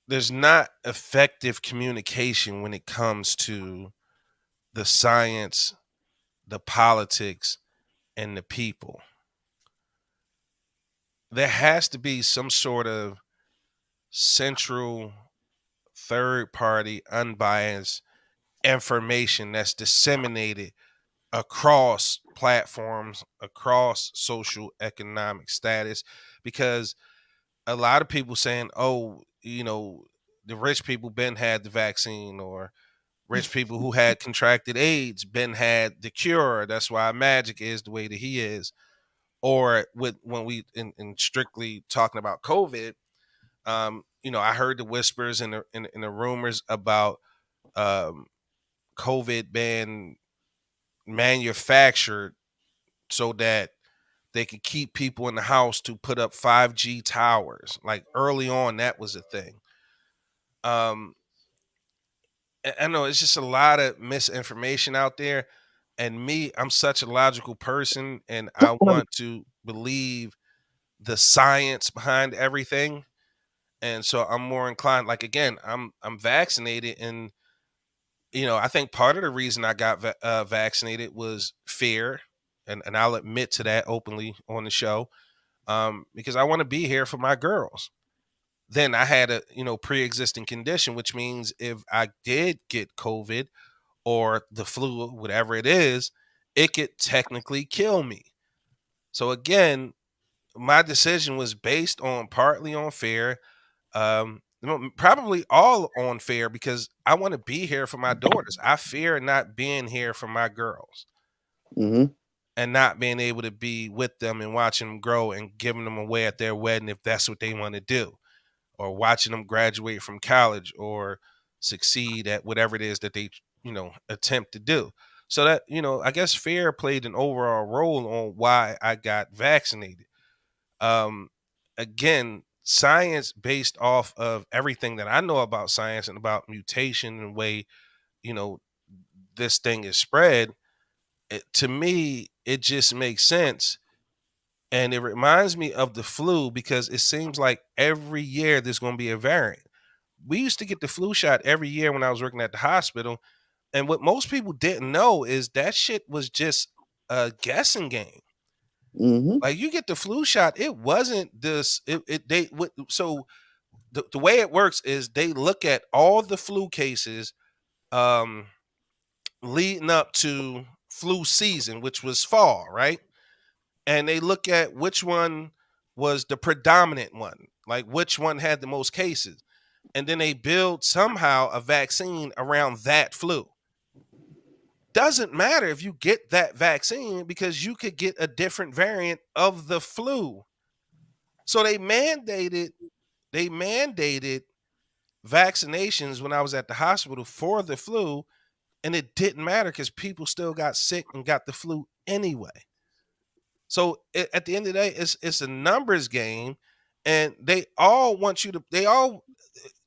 there's not effective communication when it comes to the science, the politics, and the people. There has to be some sort of central, third party, unbiased information that's disseminated across platforms, across social economic status, because a lot of people saying, oh, the rich people been had the vaccine, or rich people who had contracted AIDS been had the cure. That's why Magic is the way that he is. Or when we in strictly talking about COVID, I heard the whispers and the rumors about COVID being manufactured so that they could keep people in the house to put up 5G towers. Like early on, that was a thing. I know it's just a lot of misinformation out there. And me, I'm such a logical person, and I want to believe the science behind everything. And so I'm more inclined. Like again, I'm vaccinated, and I think part of the reason I got vaccinated was fear, and I'll admit to that openly on the show, because I want to be here for my girls. Then I had a pre-existing condition, which means if I did get COVID or the flu, whatever it is, it could technically kill me. So again, my decision was based on partly on fear, probably all on fear, because I want to be here for my daughters. I fear not being here for my girls Mm-hmm. and not being able to be with them and watching them grow and giving them away at their wedding if that's what they want to do, or watching them graduate from college or succeed at whatever it is that they attempt to do. So that I guess fear played an overall role on why I got vaccinated. um Again, science based off of everything that I know about science and about mutation and way you know this thing is spread, to me it just makes sense. And it reminds me of the flu, because it seems like every year there's going to be a variant. We used to get the flu shot every year when I was working at the hospital, and what most people didn't know is that shit was just a guessing game. Mm-hmm. Like, you get the flu shot, it wasn't this. So the way it works is they look at all the flu cases um, leading up to flu season, which was fall, right? And they look at which one was the predominant one, like which one had the most cases, and then they build somehow a vaccine around that flu. Doesn't matter if you get that vaccine, because you could get a different variant of the flu. So they mandated vaccinations when I was at the hospital for the flu, and it didn't matter because people still got sick and got the flu anyway. So at the end of the day, it's a numbers game, and they all want you to. They all.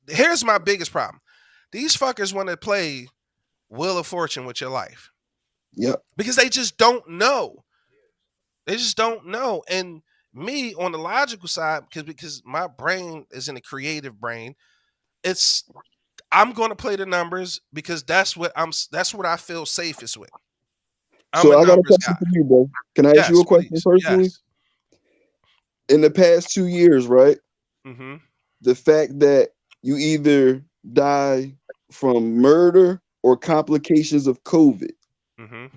Here's my biggest problem: these fuckers want to play Wheel of Fortune with your life. Yep. Because they just don't know. They just don't know. And me, on the logical side, because my brain is in a creative brain, I'm going to play the numbers because that's what I feel safest with. I'm a So I got a numbers question guy. for you, bro. Can I ask you Yes, a question please. personally? Yes. In the past 2 years, right? Mm-hmm. The fact that you either die from murder or complications of COVID, Mm-hmm.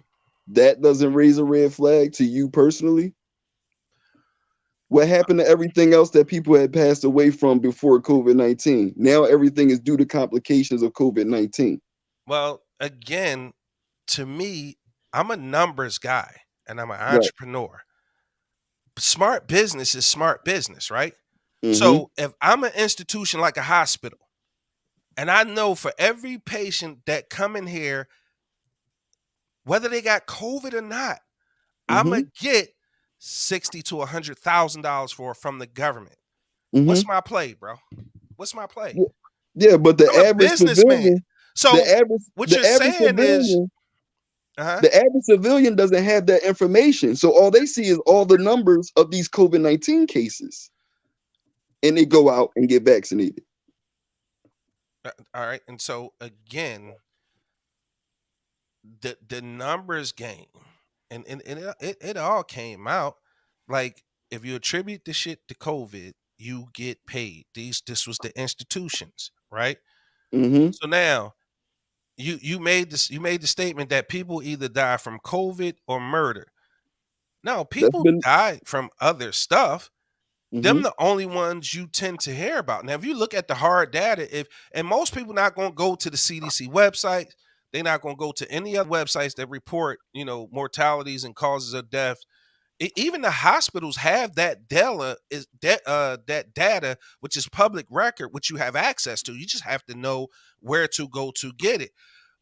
that doesn't raise a red flag to you personally? What happened to everything else that people had passed away from before COVID-19? Now everything is due to complications of COVID-19. Well, again, to me, I'm a numbers guy and I'm an Right. entrepreneur. Smart business is smart business, right? Mm-hmm. So if I'm an institution like a hospital, and I know for every patient that come in here, whether they got COVID or not, I'm Mm-hmm. gonna get $60,000 to $100,000 from the government. Mm-hmm. What's my play, bro? What's my play? Yeah, but the I'm a average businessman. civilian, So what the you're average saying is, civilian, the average civilian doesn't have that information. So all they see is all the numbers of these COVID-19 cases, and they go out and get vaccinated. all right. And so again, the numbers game, and it all came out. Like, if you attribute the shit to COVID, you get paid. This was the institutions, right? Mm-hmm. So now you made the statement that people either die from COVID or murder. No, That's people been. die from other stuff. Mm-hmm. Them the only ones you tend to hear about. Now, if you look at the hard data, and most people not going to go to the CDC website, they're not going to go to any other websites that report, mortalities and causes of death. Even the hospitals have that that data, which is public record, which you have access to. You just have to know where to go to get it.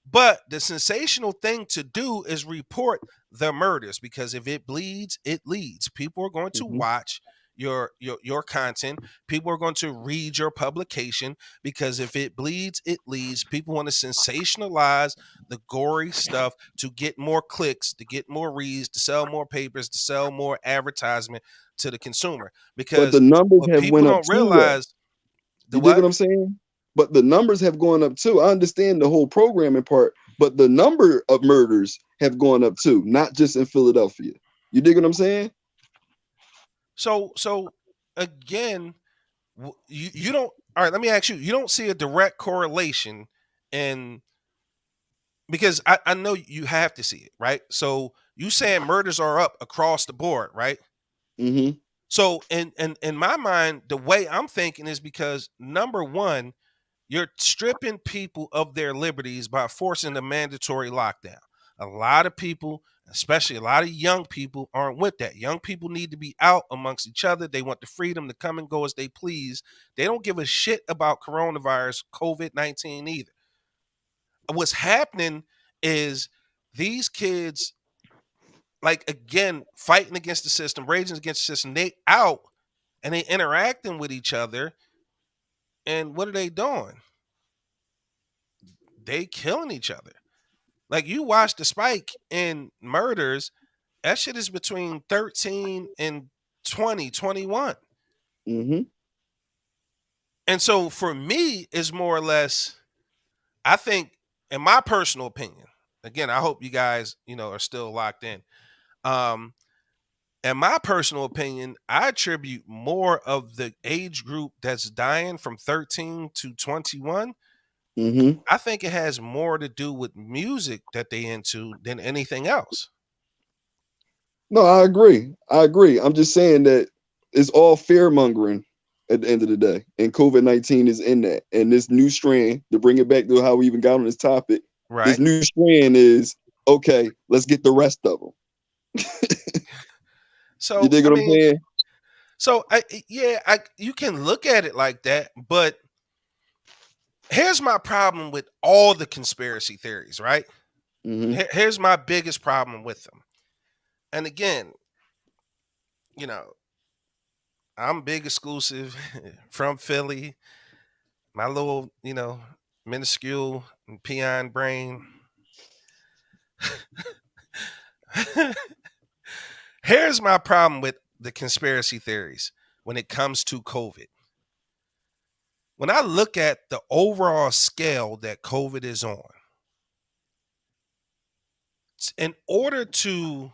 But the sensational thing to do is report the murders, because if it bleeds, it leads. People are going to Mm-hmm. watch your content. People are going to read your publication, because if it bleeds, it leads. People want to sensationalize the gory stuff to get more clicks, to get more reads, to sell more papers, to sell more advertisement to the consumer. But Because the numbers what have people went up don't too, though. realize, the You dig what what? I'm saying? But the numbers have gone up too. I understand the whole programming part, but the number of murders have gone up too, not just in Philadelphia. You dig what I'm saying? So again, you don't. All right, let me ask you. You don't see a direct correlation in, because I know you have to see it, right? So you saying murders are up across the board, right? Mm-hmm. So in my mind, the way I'm thinking is because, number one, you're stripping people of their liberties by forcing a mandatory lockdown. A lot of people, especially a lot of young people, aren't with that. Young people need to be out amongst each other. They want the freedom to come and go as they please. They don't give a shit about coronavirus, COVID-19 either. What's happening is these kids, like, again, fighting against the system, raging against the system, they out and they interacting with each other. And what are they doing? They killing each other. Like, you watch the spike in murders, that shit is between 13 and 20, 21. Mm-hmm. And so for me, it's more or less, I think, in my personal opinion, again, I hope you guys, are still locked in. In my personal opinion, I attribute more of the age group that's dying from 13 to 21. Mm-hmm. I think it has more to do with music that they into than anything else. No, I agree. I agree. I'm just saying that it's all fear mongering at the end of the day. And COVID-19 is in that. And this new strand, to bring it back to how we even got on this topic, this Right. new strand is okay, let's get the rest of them. You So, dig I what I'm mean, saying? so you can look at it like that, but here's my problem with all the conspiracy theories, right? Mm-hmm. Here's my biggest problem with them. And again, you know, I'm big exclusive from Philly. My little, minuscule peon brain. Here's my problem with the conspiracy theories when it comes to COVID. When I look at the overall scale that COVID is on, in order to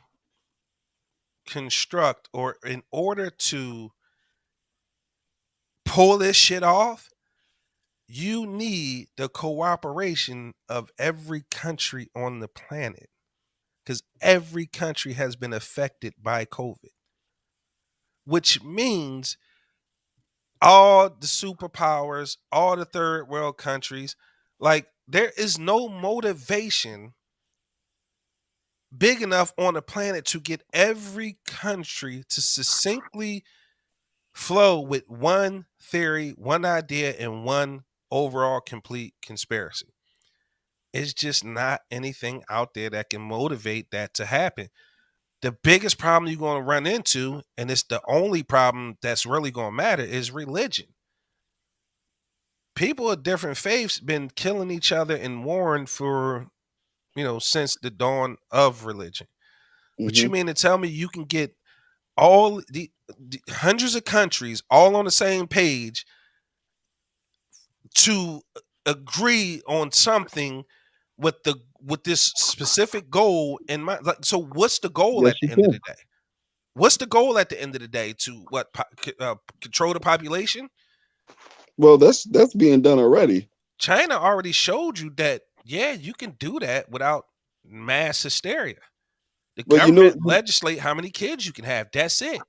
construct, or in order to pull this shit off, you need the cooperation of every country on the planet, because every country has been affected by COVID, which means all the superpowers, all the third world countries, like, there is no motivation big enough on the planet to get every country to succinctly flow with one theory, one idea, and one overall complete conspiracy. It's just not anything out there that can motivate that to happen. The biggest problem you're going to run into, and it's the only problem that's really going to matter, is religion. People of different faiths been killing each other and warring for, since the dawn of religion. But you Mm-hmm. mean to tell me you can get all the hundreds of countries all on the same page to agree on something with this specific goal in mind? Like, so what's the goal Yes, at you the end of the can. day? What's the goal at the end of the day? To what? Control the population? Well, that's being done already. China already showed you that, yeah, you can do that without mass hysteria. The But government legislate how many kids you can have. That's it.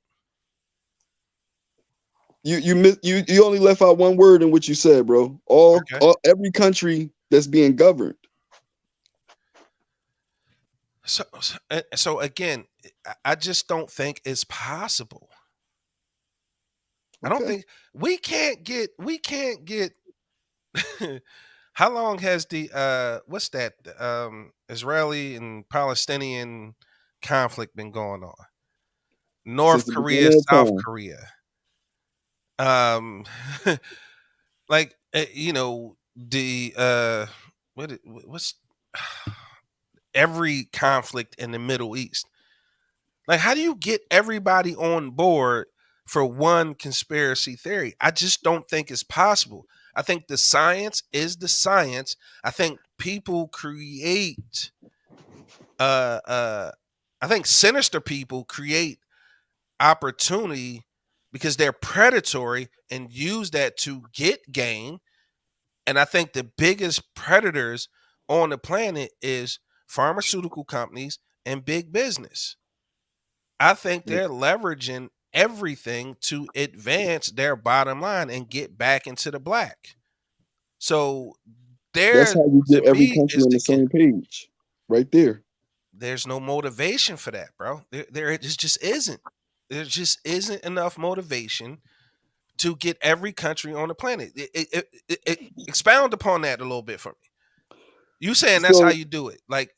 you only left out one word in what you said, bro. Okay. Every country that's being governed. So again, I just don't think it's possible. I don't Okay. think we can't get How long has the what's that Israeli and Palestinian conflict been going on? Since North the Korea, beginning of South time. Korea. Um, like you know the what's every conflict in the Middle East. Like, how do you get everybody on board for one conspiracy theory? I just don't think it's possible. I think the science is the science. I think people create I think sinister people create opportunity because they're predatory and use that to get gain. And I think the biggest predators on the planet is pharmaceutical companies and big business. I think they're leveraging everything to advance their bottom line and get back into the black. So That's there, how you to get every me, country is on the same page, right there. there's no motivation for that, bro. There just isn't. There just isn't enough motivation to get every country on the planet. Expound upon that a little bit for me. You saying that's how So you do it? Like,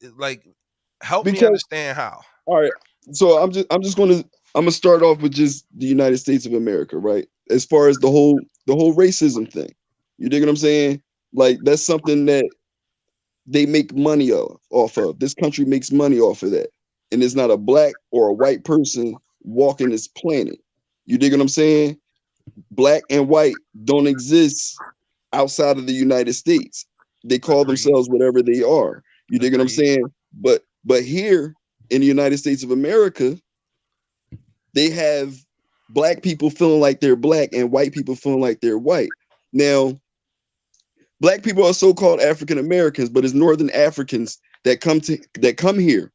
help me because understand how. all right, so I'm gonna start off with just the United States of America, right? As far as the whole racism thing, you dig what I'm saying? Like that's something that they make money off of. This country makes money off of that, and there's not a black or a white person walking this planet. You dig what I'm saying? Black and white don't exist outside of the United States. They call Agreed. themselves whatever they are. You dig what I'm Agreed. saying? But here in the United States of America, they have black people feeling like they're black and white people feeling like they're white. Now, black people are so-called African Americans, but it's Northern Africans that come here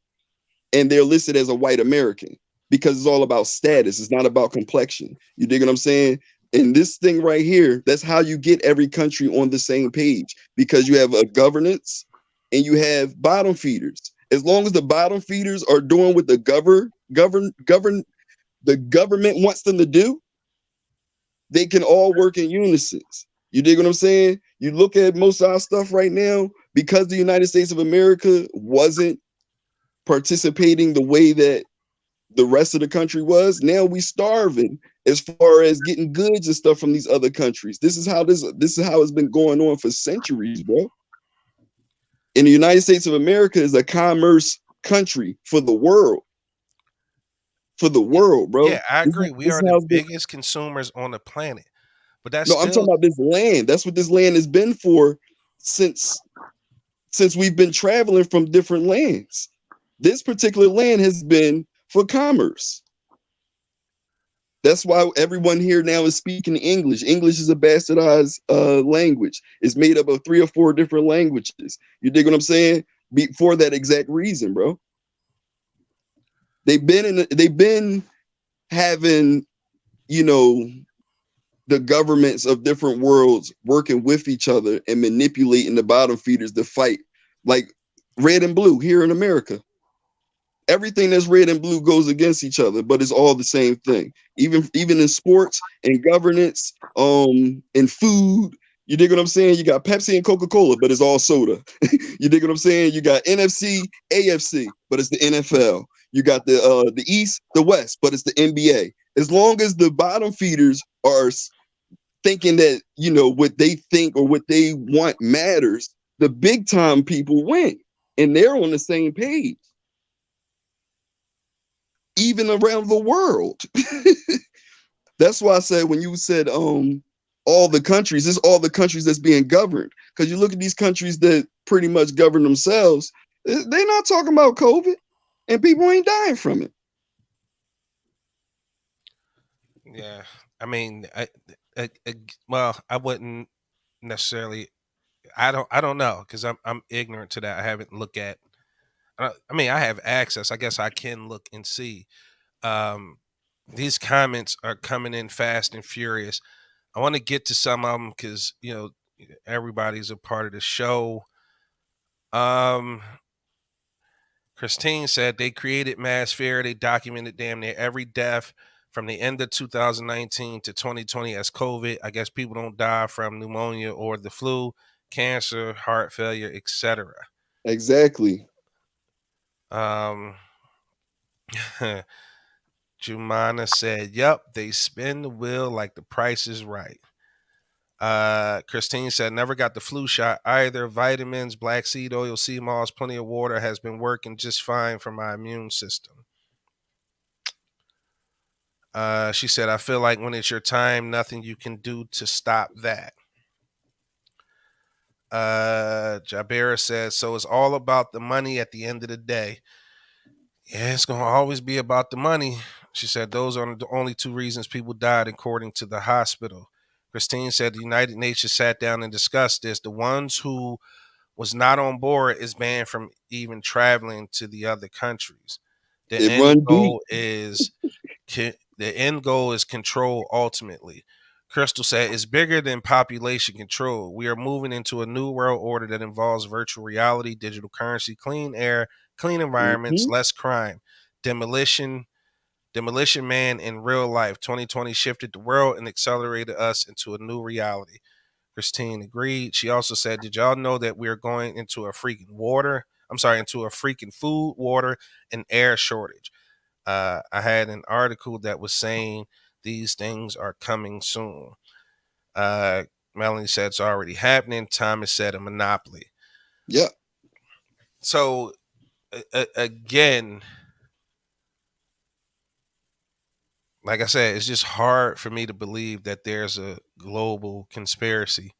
and they're listed as a white American because it's all about status. It's not about complexion. You dig what I'm saying? And this thing right here, that's how you get every country on the same page because you have a governance and you have bottom feeders. As long as the bottom feeders are doing what the government wants them to do, they can all work in unison. You dig what I'm saying? You look at most of our stuff right now because the United States of America wasn't participating the way that the rest of the country was. Now we starving as far as getting goods and stuff from these other countries. This is how it's been going on for centuries, bro. And the United States of America is a commerce country for the world. For the world, bro. Yeah, I This is, agree. We this are is the how it's been. biggest consumers on the planet, but that's No, I'm talking still about this land. That's what this land has been for since we've been traveling from different lands. This particular land has been for commerce. That's why everyone here now is speaking English. English is a bastardized language. It's made up of 3 or 4 different languages. You dig what I'm saying? For that exact reason, bro. They've been having, you know, the governments of different worlds working with each other and manipulating the bottom feeders to fight, like red and blue here in America. Everything that's red and blue goes against each other, but it's all the same thing. Even in sports and governance, in food. You dig what I'm saying? You got Pepsi and Coca-Cola, but it's all soda. You dig what I'm saying? You got NFC, AFC, but it's the NFL. You got the East, the West, but it's the NBA. As long as the bottom feeders are thinking that, what they think or what they want matters, the big time people win, and they're on the same page, even around the world. That's why I said when you said all the countries, it's all the countries that's being governed. Because you look at these countries that pretty much govern themselves, they're not talking about COVID, and people ain't dying from it. yeah. I mean, well, I wouldn't necessarily. I don't know because I'm ignorant to that. I haven't looked at. I mean, I have access. I guess I can look and see. Um, these comments are coming in fast and furious. I want to get to some of them because everybody's a part of the show. Um, Christine said they created mass fear. They documented damn near every death from the end of 2019 to 2020 as COVID. I guess people don't die from pneumonia or the flu. cancer, heart failure, etc. Exactly. Jumana said, "Yup, they spin the wheel like the price is right." Christine said, "Never got the flu shot either. Vitamins, black seed oil, sea moss, plenty of water has been working just fine for my immune system." She said, "I feel like when it's your time, nothing you can do to stop that." Jabera says, "So it's all about the money at the end of the day." Yeah, it's going to always be about the money. She said, "Those are the only two reasons people died, according to the hospital." Christine said, "The United Nations sat down and discussed this. The ones who was not on board is banned from even traveling to the other countries. The It end run deep. goal is control ultimately." Crystal said, "It's bigger than population control. We are moving into a new world order that involves virtual reality, digital currency, clean air, clean environments, Hmm. less crime, demolition, demolition man in real life. 2020 shifted the world and accelerated us into a new reality." Christine agreed. She also said, "Did y'all know that we're going into a freaking into a freaking food, water, and air shortage?" I had an article that was saying these things are coming soon. Uh, Melanie said it's already happening. Thomas said a monopoly. Yeah. So again, like I said, it's just hard for me to believe that there's a global conspiracy.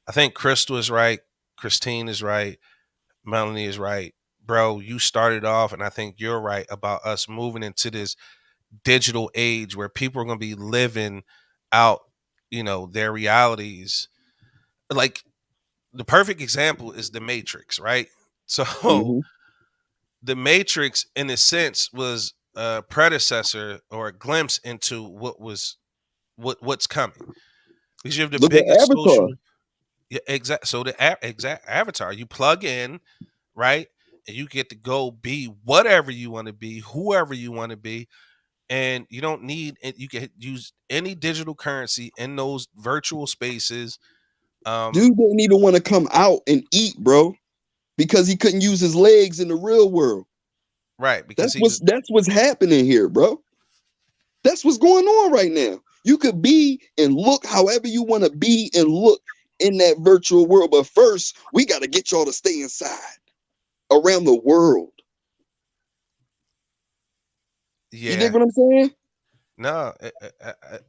I think Crystal is right. Christine is right. Melanie is right. Bro, you started off, and I think you're right about us moving into this digital age where people are going to be living out, their realities. Like the perfect example is the Matrix, right? So Hmm. the Matrix, in a sense, was a predecessor or a glimpse into what's coming, because you have the Look at biggest Avatar. social. Yeah, exact. So the exact avatar, you plug in, right, and you get to go be whatever you want to be, whoever you want to be, and you don't need it. You can use any digital currency in those virtual spaces. Dude didn't even want to come out and eat, bro, because he couldn't use his legs in the real world. Right, because That's he what's was that's what's happening here, bro. That's what's going on right now. You could be and look however you want to be and look in that virtual world, but first we got to get y'all to stay inside around the world. You dig yeah. what I'm saying? No,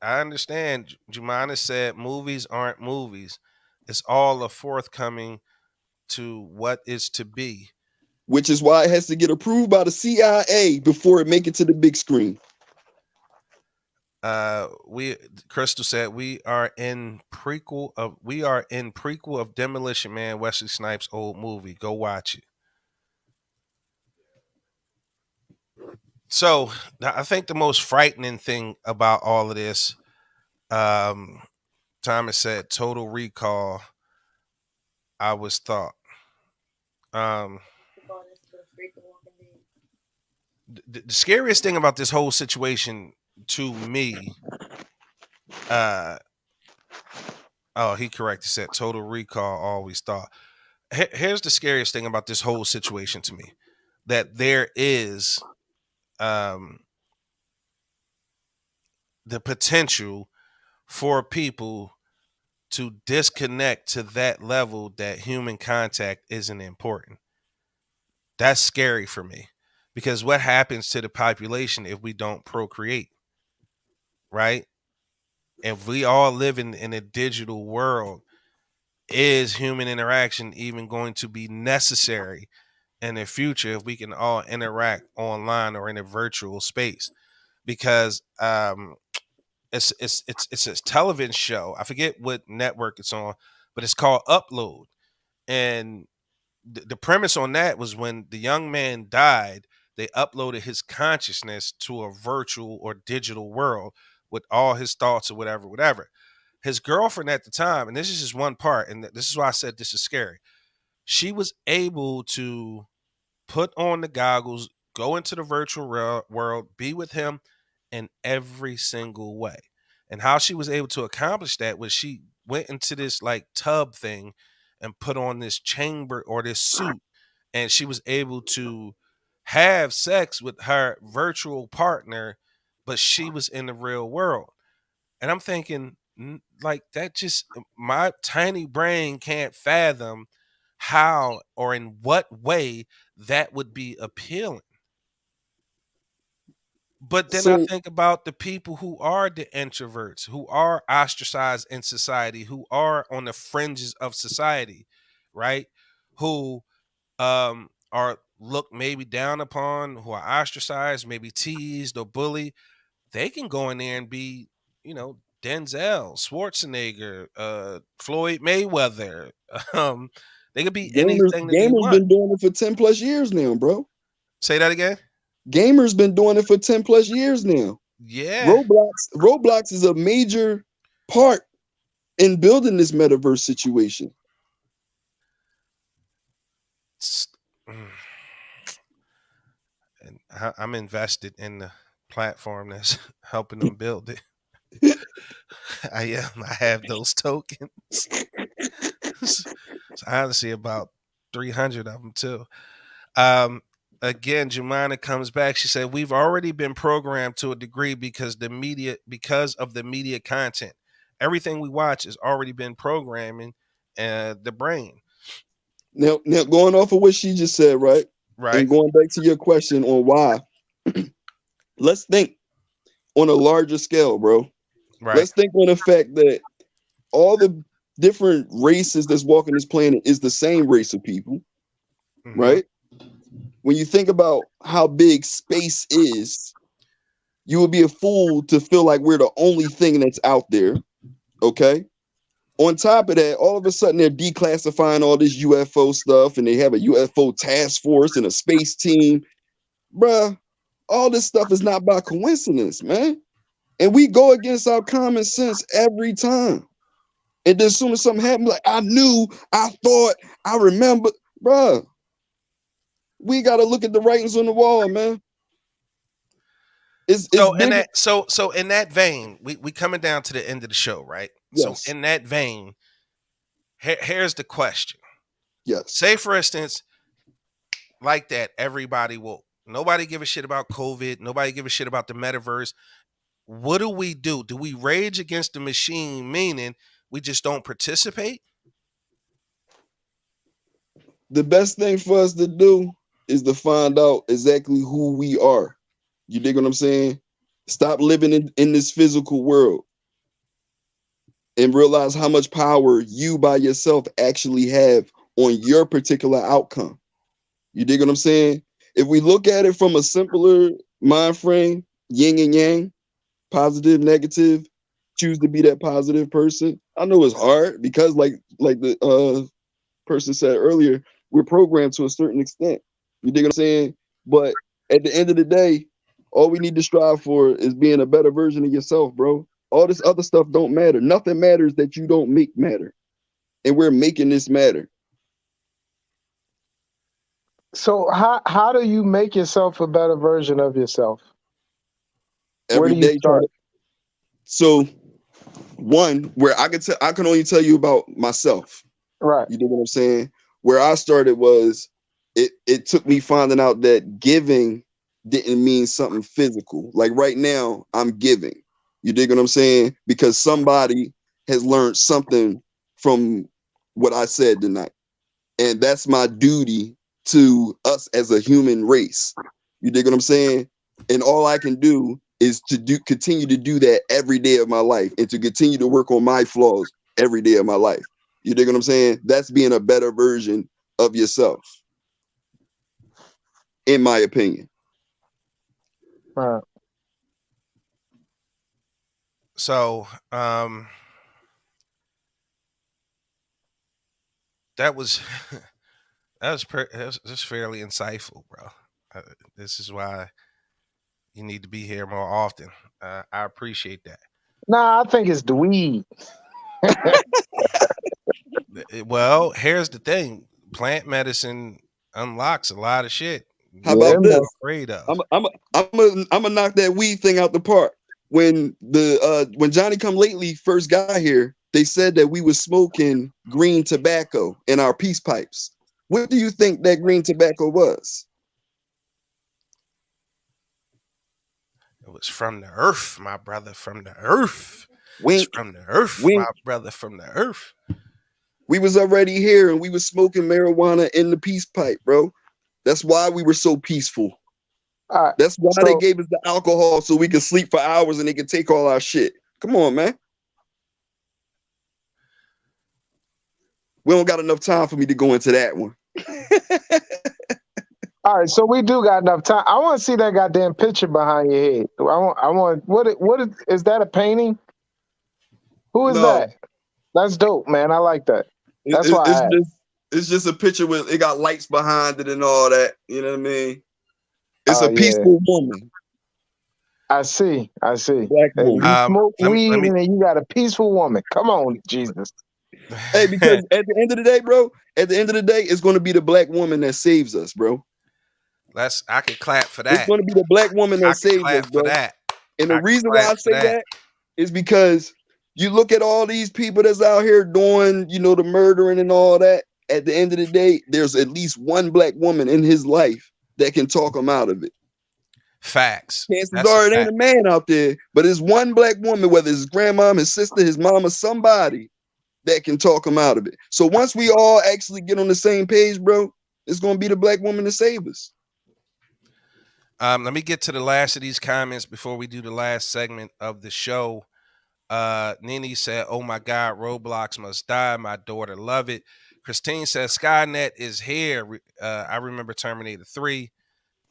I understand. Jumana said movies aren't movies. It's all a forthcoming to what is to be. Which is why it has to get approved by the CIA before it make it to the big screen. We Crystal said we are in prequel of Demolition Man, Wesley Snipes' old movie. Go watch it. So I think the most frightening thing about all of this, um, Thomas said, Total Recall. I was thought. Um, the scariest thing about this whole situation to me, uh, oh, he corrected, said Total Recall. Always thought. Here's the scariest thing about this whole situation to me, that there is um, the potential for people to disconnect to that level that human contact isn't important. That's scary for me, because what happens to the population if we don't procreate, right? If we all live in a digital world, is human interaction even going to be necessary in the future if we can all interact online or in a virtual space? Because it's a television show. I forget what network it's on, but it's called Upload. And the premise on that was, when the young man died, they uploaded his consciousness to a virtual or digital world with all his thoughts or whatever, whatever. His girlfriend at the time, and this is just one part, and this is why I said this is scary. She was able to put on the goggles, go into the virtual world, be with him in every single way. And how she was able to accomplish that was she went into this like tub thing, and put on this chamber or this suit, and she was able to have sex with her virtual partner, but she was in the real world. And I'm thinking, like, that just, my tiny brain can't fathom how or in what way that would be appealing. But then I So think about the people who are the introverts, who are ostracized in society, who are on the fringes of society, right? Who are looked maybe down upon, who are ostracized, maybe teased or bullied. They can go in there and be, Denzel, Schwarzenegger, Floyd Mayweather. Um, they could be anything that they gamers want. been doing it for 10 plus years now, bro. Say that again. Gamers been doing it for 10 plus years now. Yeah. Roblox is a major part in building this metaverse situation. Mm. And I'm invested in the platform that's helping them build it. I am. I have those tokens. So honestly, about 300 of them too. Again, Jemina comes back. She said, "We've already been programmed to a degree because of the media content. Everything we watch has already been programming the brain." Now, going off of what she just said, right? Right. And going back to your question on why, let's think on a larger scale, bro. Right. Let's think on the fact that all the different races that's walking this planet is the same race of people, right? When you think about how big space is, you would be a fool to feel like we're the only thing that's out there, okay? On top of that, all of a sudden they're declassifying all this UFO stuff and they have a UFO task force and a space team. Bruh, all this stuff is not by coincidence, man. And we go against our common sense every time. And then as soon as something happens, like, I knew, I thought, I remember. Bruh, we got to look at the writings on the wall, man. It's So in big. that vein, we coming down to the end of the show, right? Yes. So in that vein, here's the question. Yes. Say for instance, like that, everybody will. Nobody give a shit about COVID. Nobody give a shit about the metaverse. What do we do? Do we rage against the machine, meaning we just don't participate? The best thing for us to do is to find out exactly who we are. You dig what I'm saying? Stop living in this physical world and realize how much power you by yourself actually have on your particular outcome. You dig what I'm saying? If we look at it from a simpler mind frame, yin and yang, positive, negative, choose to be that positive person. I know it's hard because like the person said earlier, we're programmed to a certain extent. You dig what I'm saying? But at the end of the day, all we need to strive for is being a better version of yourself, bro. All this other stuff don't matter. Nothing matters that you don't make matter. And we're making this matter. So how do you make yourself a better version of yourself? Every Where do you day. start? So one, where I can only tell you about myself. Right. You know what I'm saying? Where I started was it took me finding out that giving didn't mean something physical. Like right now, I'm giving. You dig what I'm saying? Because somebody has learned something from what I said tonight. And that's my duty to us as a human race. You dig what I'm saying? And all I can do is to continue to do that every day of my life and to continue to work on my flaws every day of my life. You dig what I'm saying? That's being a better version of yourself, in my opinion. Right. So that was just fairly insightful, bro. This is why you need to be here more often. I appreciate that. Nah, I think it's the weed. Well, here's the thing: plant medicine unlocks a lot of shit. How about this? Afraid of. I'm gonna knock that weed thing out the park. When Johnny Come Lately first got here, they said that we were smoking green tobacco in our peace pipes. What do you think that green tobacco was? It was from the earth, my brother, from the earth. It's Wink, from the earth, wink. my brother, from the earth. We was already here and we was smoking marijuana in the peace pipe, bro. That's why we were so peaceful. All right. That's why they So, gave us the alcohol so we could sleep for hours and they could take all our shit. Come on, man. We don't got enough time for me to go into that one. all right. So we do got enough time. I want to see that goddamn picture behind your head. I want. What is that? A painting? Who is No, that? That's dope, man. I like that. That's why I asked. it's just a picture with it got lights behind it and all that. You know what I mean? It's Oh a yeah. peaceful woman, I see. black And woman. you smoke let me- weed and then you got a peaceful woman. Come on, Jesus. Hey, because at the end of the day, bro, at the end of the day, it's going to be the black woman that saves us, bro. I can clap for It's that. going to be the black woman I that can saves clap us, for bro. that. And the I can reason why clap I for say that. that is because you look at all these people that's out here doing, you know, the murdering and all that. At the end of the day, there's at least one black woman in his life that can talk him out of it. Facts. Chances That's are a it ain't fact. a man out there, but it's one black woman, whether it's his grandma, his sister, his mama, somebody that can talk him out of it. So once we all actually get on the same page, bro, it's gonna be the black woman to save us. Let me get to the last of these comments before we do the last segment of the show. Nini said, "Oh my God, Roblox must die. My daughter love it." Christine said, "Skynet is here. I remember Terminator 3."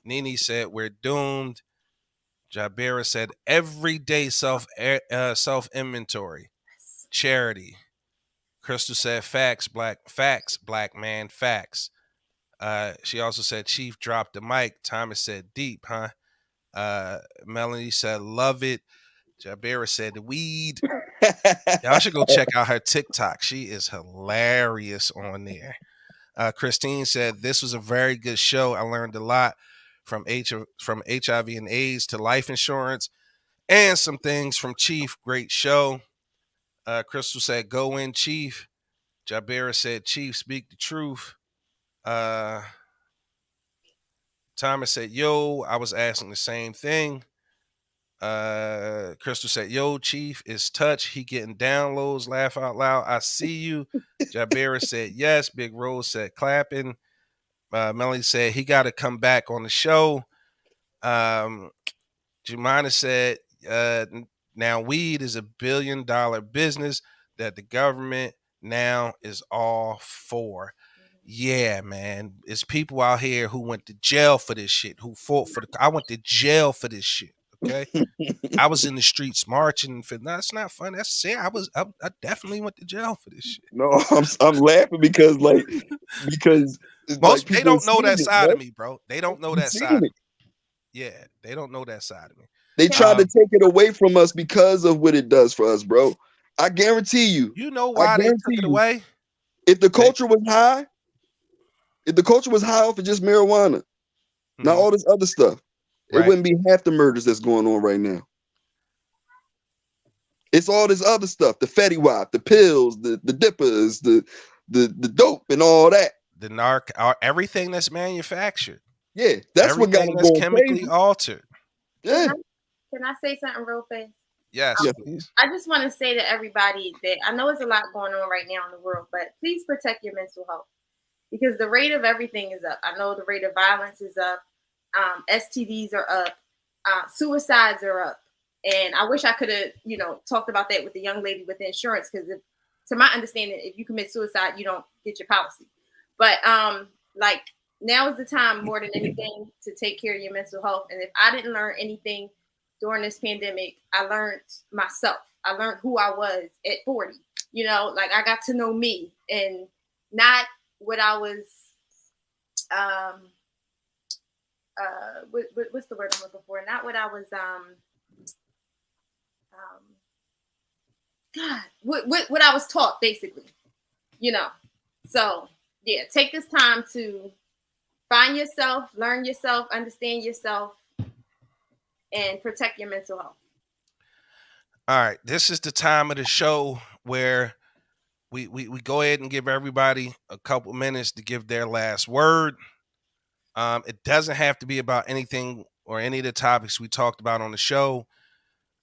Nini said, "We're doomed." Jabera said, "Everyday self inventory, charity." Crystal said, "Facts, black man, facts." She also said, "Chief dropped the mic." Thomas said, "Deep, huh?" Melanie said, "Love it." Jabera said, "Weed." Y'all should go check out her TikTok. She is hilarious on there. Christine said, "This was a very good show. I learned a lot from HIV and AIDS to life insurance and some things from Chief. Great show." Crystal said, "Go in, Chief." Jabera said, "Chief, speak the truth." Uh, Thomas said, "Yo, I was asking the same thing." Crystal said, "Yo, Chief is touch. He getting downloads. Laugh out loud. I see you." Jabera said, "Yes." Big Rose said, "Clapping." Melanie said, "He got to come back on the show." Jemina said, "Now weed is $1 billion business that the government now is all for." Yeah, man. It's people out here who went to jail for this shit, who fought for I went to jail for this shit. Okay. I was in the streets marching for that's not fun. That's sad. I definitely went to jail for this shit. No, I'm laughing because Most they people don't know seen that it, side bro. of me, bro. They don't know They that seen side of it. me. Yeah, they don't know that side of me. They tried to take it away from us because of what it does for us, bro. I guarantee you. You know I why they guarantee took it you. away? If the culture was high, off of just marijuana, not all this other stuff, it Right. wouldn't be half the murders that's going on right now. It's all this other stuff, the Fetty Wap, the pills, the dippers, the dope and all that. The everything that's manufactured. Yeah, that's what got Everything it that's going chemically crazy. altered. Yeah. Can I say something real fast? Yes, Yes. please. I just want to say to everybody that I know it's a lot going on right now in the world, but please protect your mental health because the rate of everything is up. I know the rate of violence is up. STDs are up. Suicides are up. And I wish I could have, talked about that with the young lady with the insurance because to my understanding, if you commit suicide, you don't get your policy. But like now is the time more than anything to take care of your mental health. And if I didn't learn anything during this pandemic, I learned myself. I learned who I was at 40. Like I got to know me and not what I was. What's the word I'm looking for? Not what I was. God, what I was taught basically. So yeah, take this time to find yourself, learn yourself, understand yourself, and protect your mental health. All right, this is the time of the show where we go ahead and give everybody a couple minutes to give their last word. It doesn't have to be about anything or any of the topics we talked about on the show.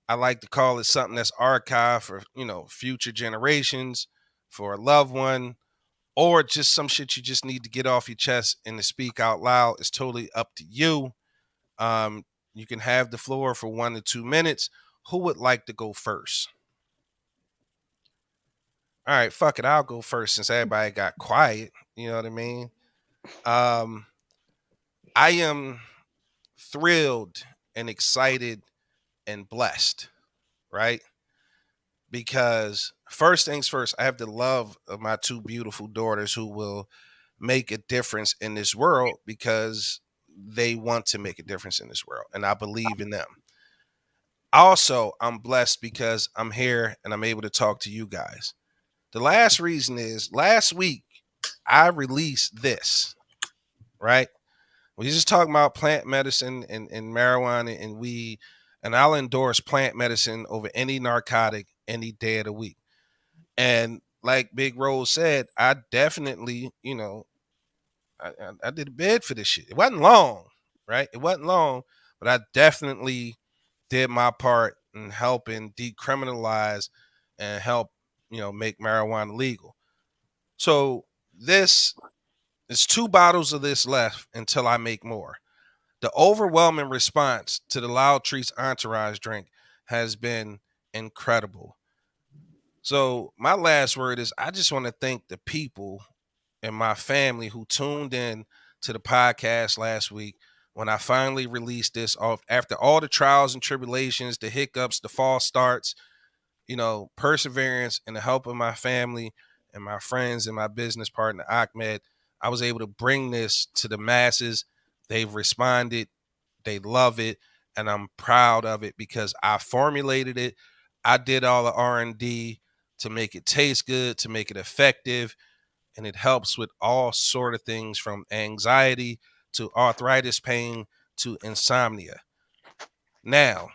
I like to call it something that's archived for, future generations, for a loved one, or just some shit you just need to get off your chest and to speak out loud. It's totally up to you. You can have the floor for 1 to 2 minutes. Who would like to go first? All right, fuck it. I'll go first since everybody got quiet. You know what I mean? I am thrilled and excited and blessed, right? Because first things first, I have the love of my 2 beautiful daughters who will make a difference in this world because they want to make a difference in this world, and I believe in them. Also, I'm blessed because I'm here and I'm able to talk to you guys. The last reason is last week I released this, right? We just talking about plant medicine and marijuana and weed, and I'll endorse plant medicine over any narcotic any day of the week. And like Big Rose said, I definitely, I did a bid for this shit. It wasn't long, right? It wasn't long, but I definitely did my part in helping decriminalize and help, make marijuana legal. So this is 2 bottles of this left until I make more. The overwhelming response to the Loud Treats Entourage drink has been incredible. So my last word is I just want to thank the people and my family who tuned in to the podcast last week when I finally released this off after all the trials and tribulations, the hiccups, the false starts, perseverance and the help of my family and my friends and my business partner, Ahmed. I was able to bring this to the masses. They've responded. They love it. And I'm proud of it because I formulated it. I did all the R&D to make it taste good, to make it effective. And it helps with all sort of things from anxiety to arthritis pain to insomnia. Now,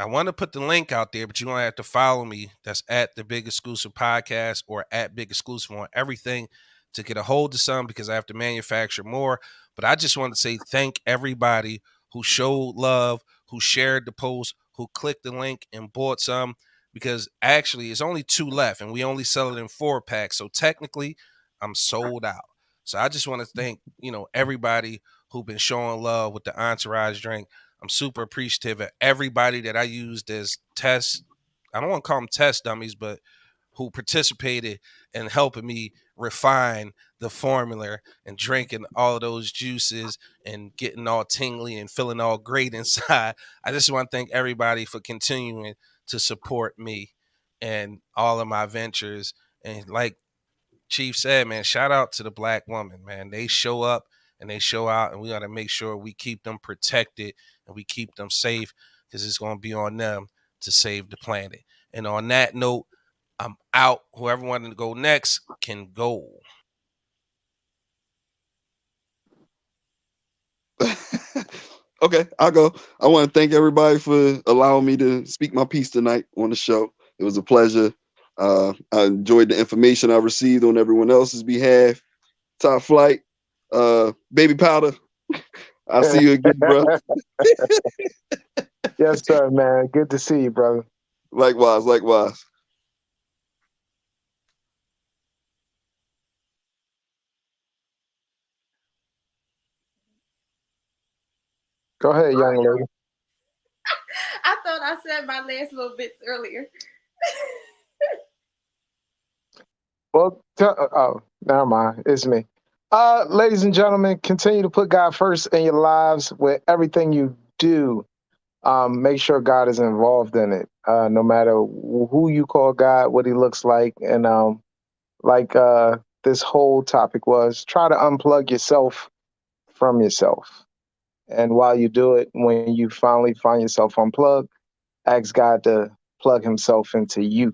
I want to put the link out there, but you're going to have to follow me. That's at the Big Exclusive Podcast or at Big Exclusive on everything to get a hold of some because I have to manufacture more. But I just want to say thank everybody who showed love, who shared the post, who clicked the link and bought some because actually it's only 2 left and we only sell it in 4 packs. So technically I'm sold out. So I just want to thank, everybody who've been showing love with the Entourage drink. I'm super appreciative of everybody that I used as test. I don't want to call them test dummies, but who participated in helping me refine the formula and drinking all of those juices and getting all tingly and feeling all great inside. I just want to thank everybody for continuing to support me and all of my ventures. And like Chief said, man, shout out to the Black woman, man. They show up and they show out, and we got to make sure we keep them protected and we keep them safe because it's going to be on them to save the planet. And on that note, I'm out. Whoever wanted to go next can go. Okay, I'll go. I want to thank everybody for allowing me to speak my piece tonight on the show. It was a pleasure. I enjoyed the information I received on everyone else's behalf. Top Flight, Baby Powder. I'll see you again, bro. Yes, sir, man. Good to see you, brother. Likewise. Go ahead, young lady. I thought I said my last little bits earlier. Well, never mind. It's me. Ladies and gentlemen, continue to put God first in your lives with everything you do. Make sure God is involved in it, no matter who you call God, what he looks like. And like this whole topic was, try to unplug yourself from yourself. And while you do it, when you finally find yourself unplugged, ask God to plug himself into you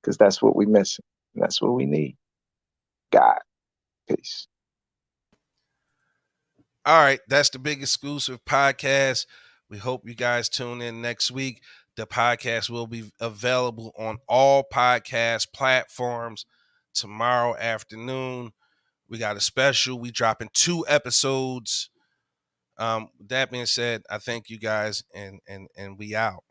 because that's what we're missing. And that's what we need. God. Peace. All right, that's the Big Exclusive Podcast. We hope you guys tune in next week. The podcast will be available on all podcast platforms tomorrow afternoon. We got a special. We dropping 2 episodes. That being said, I thank you guys, and we out.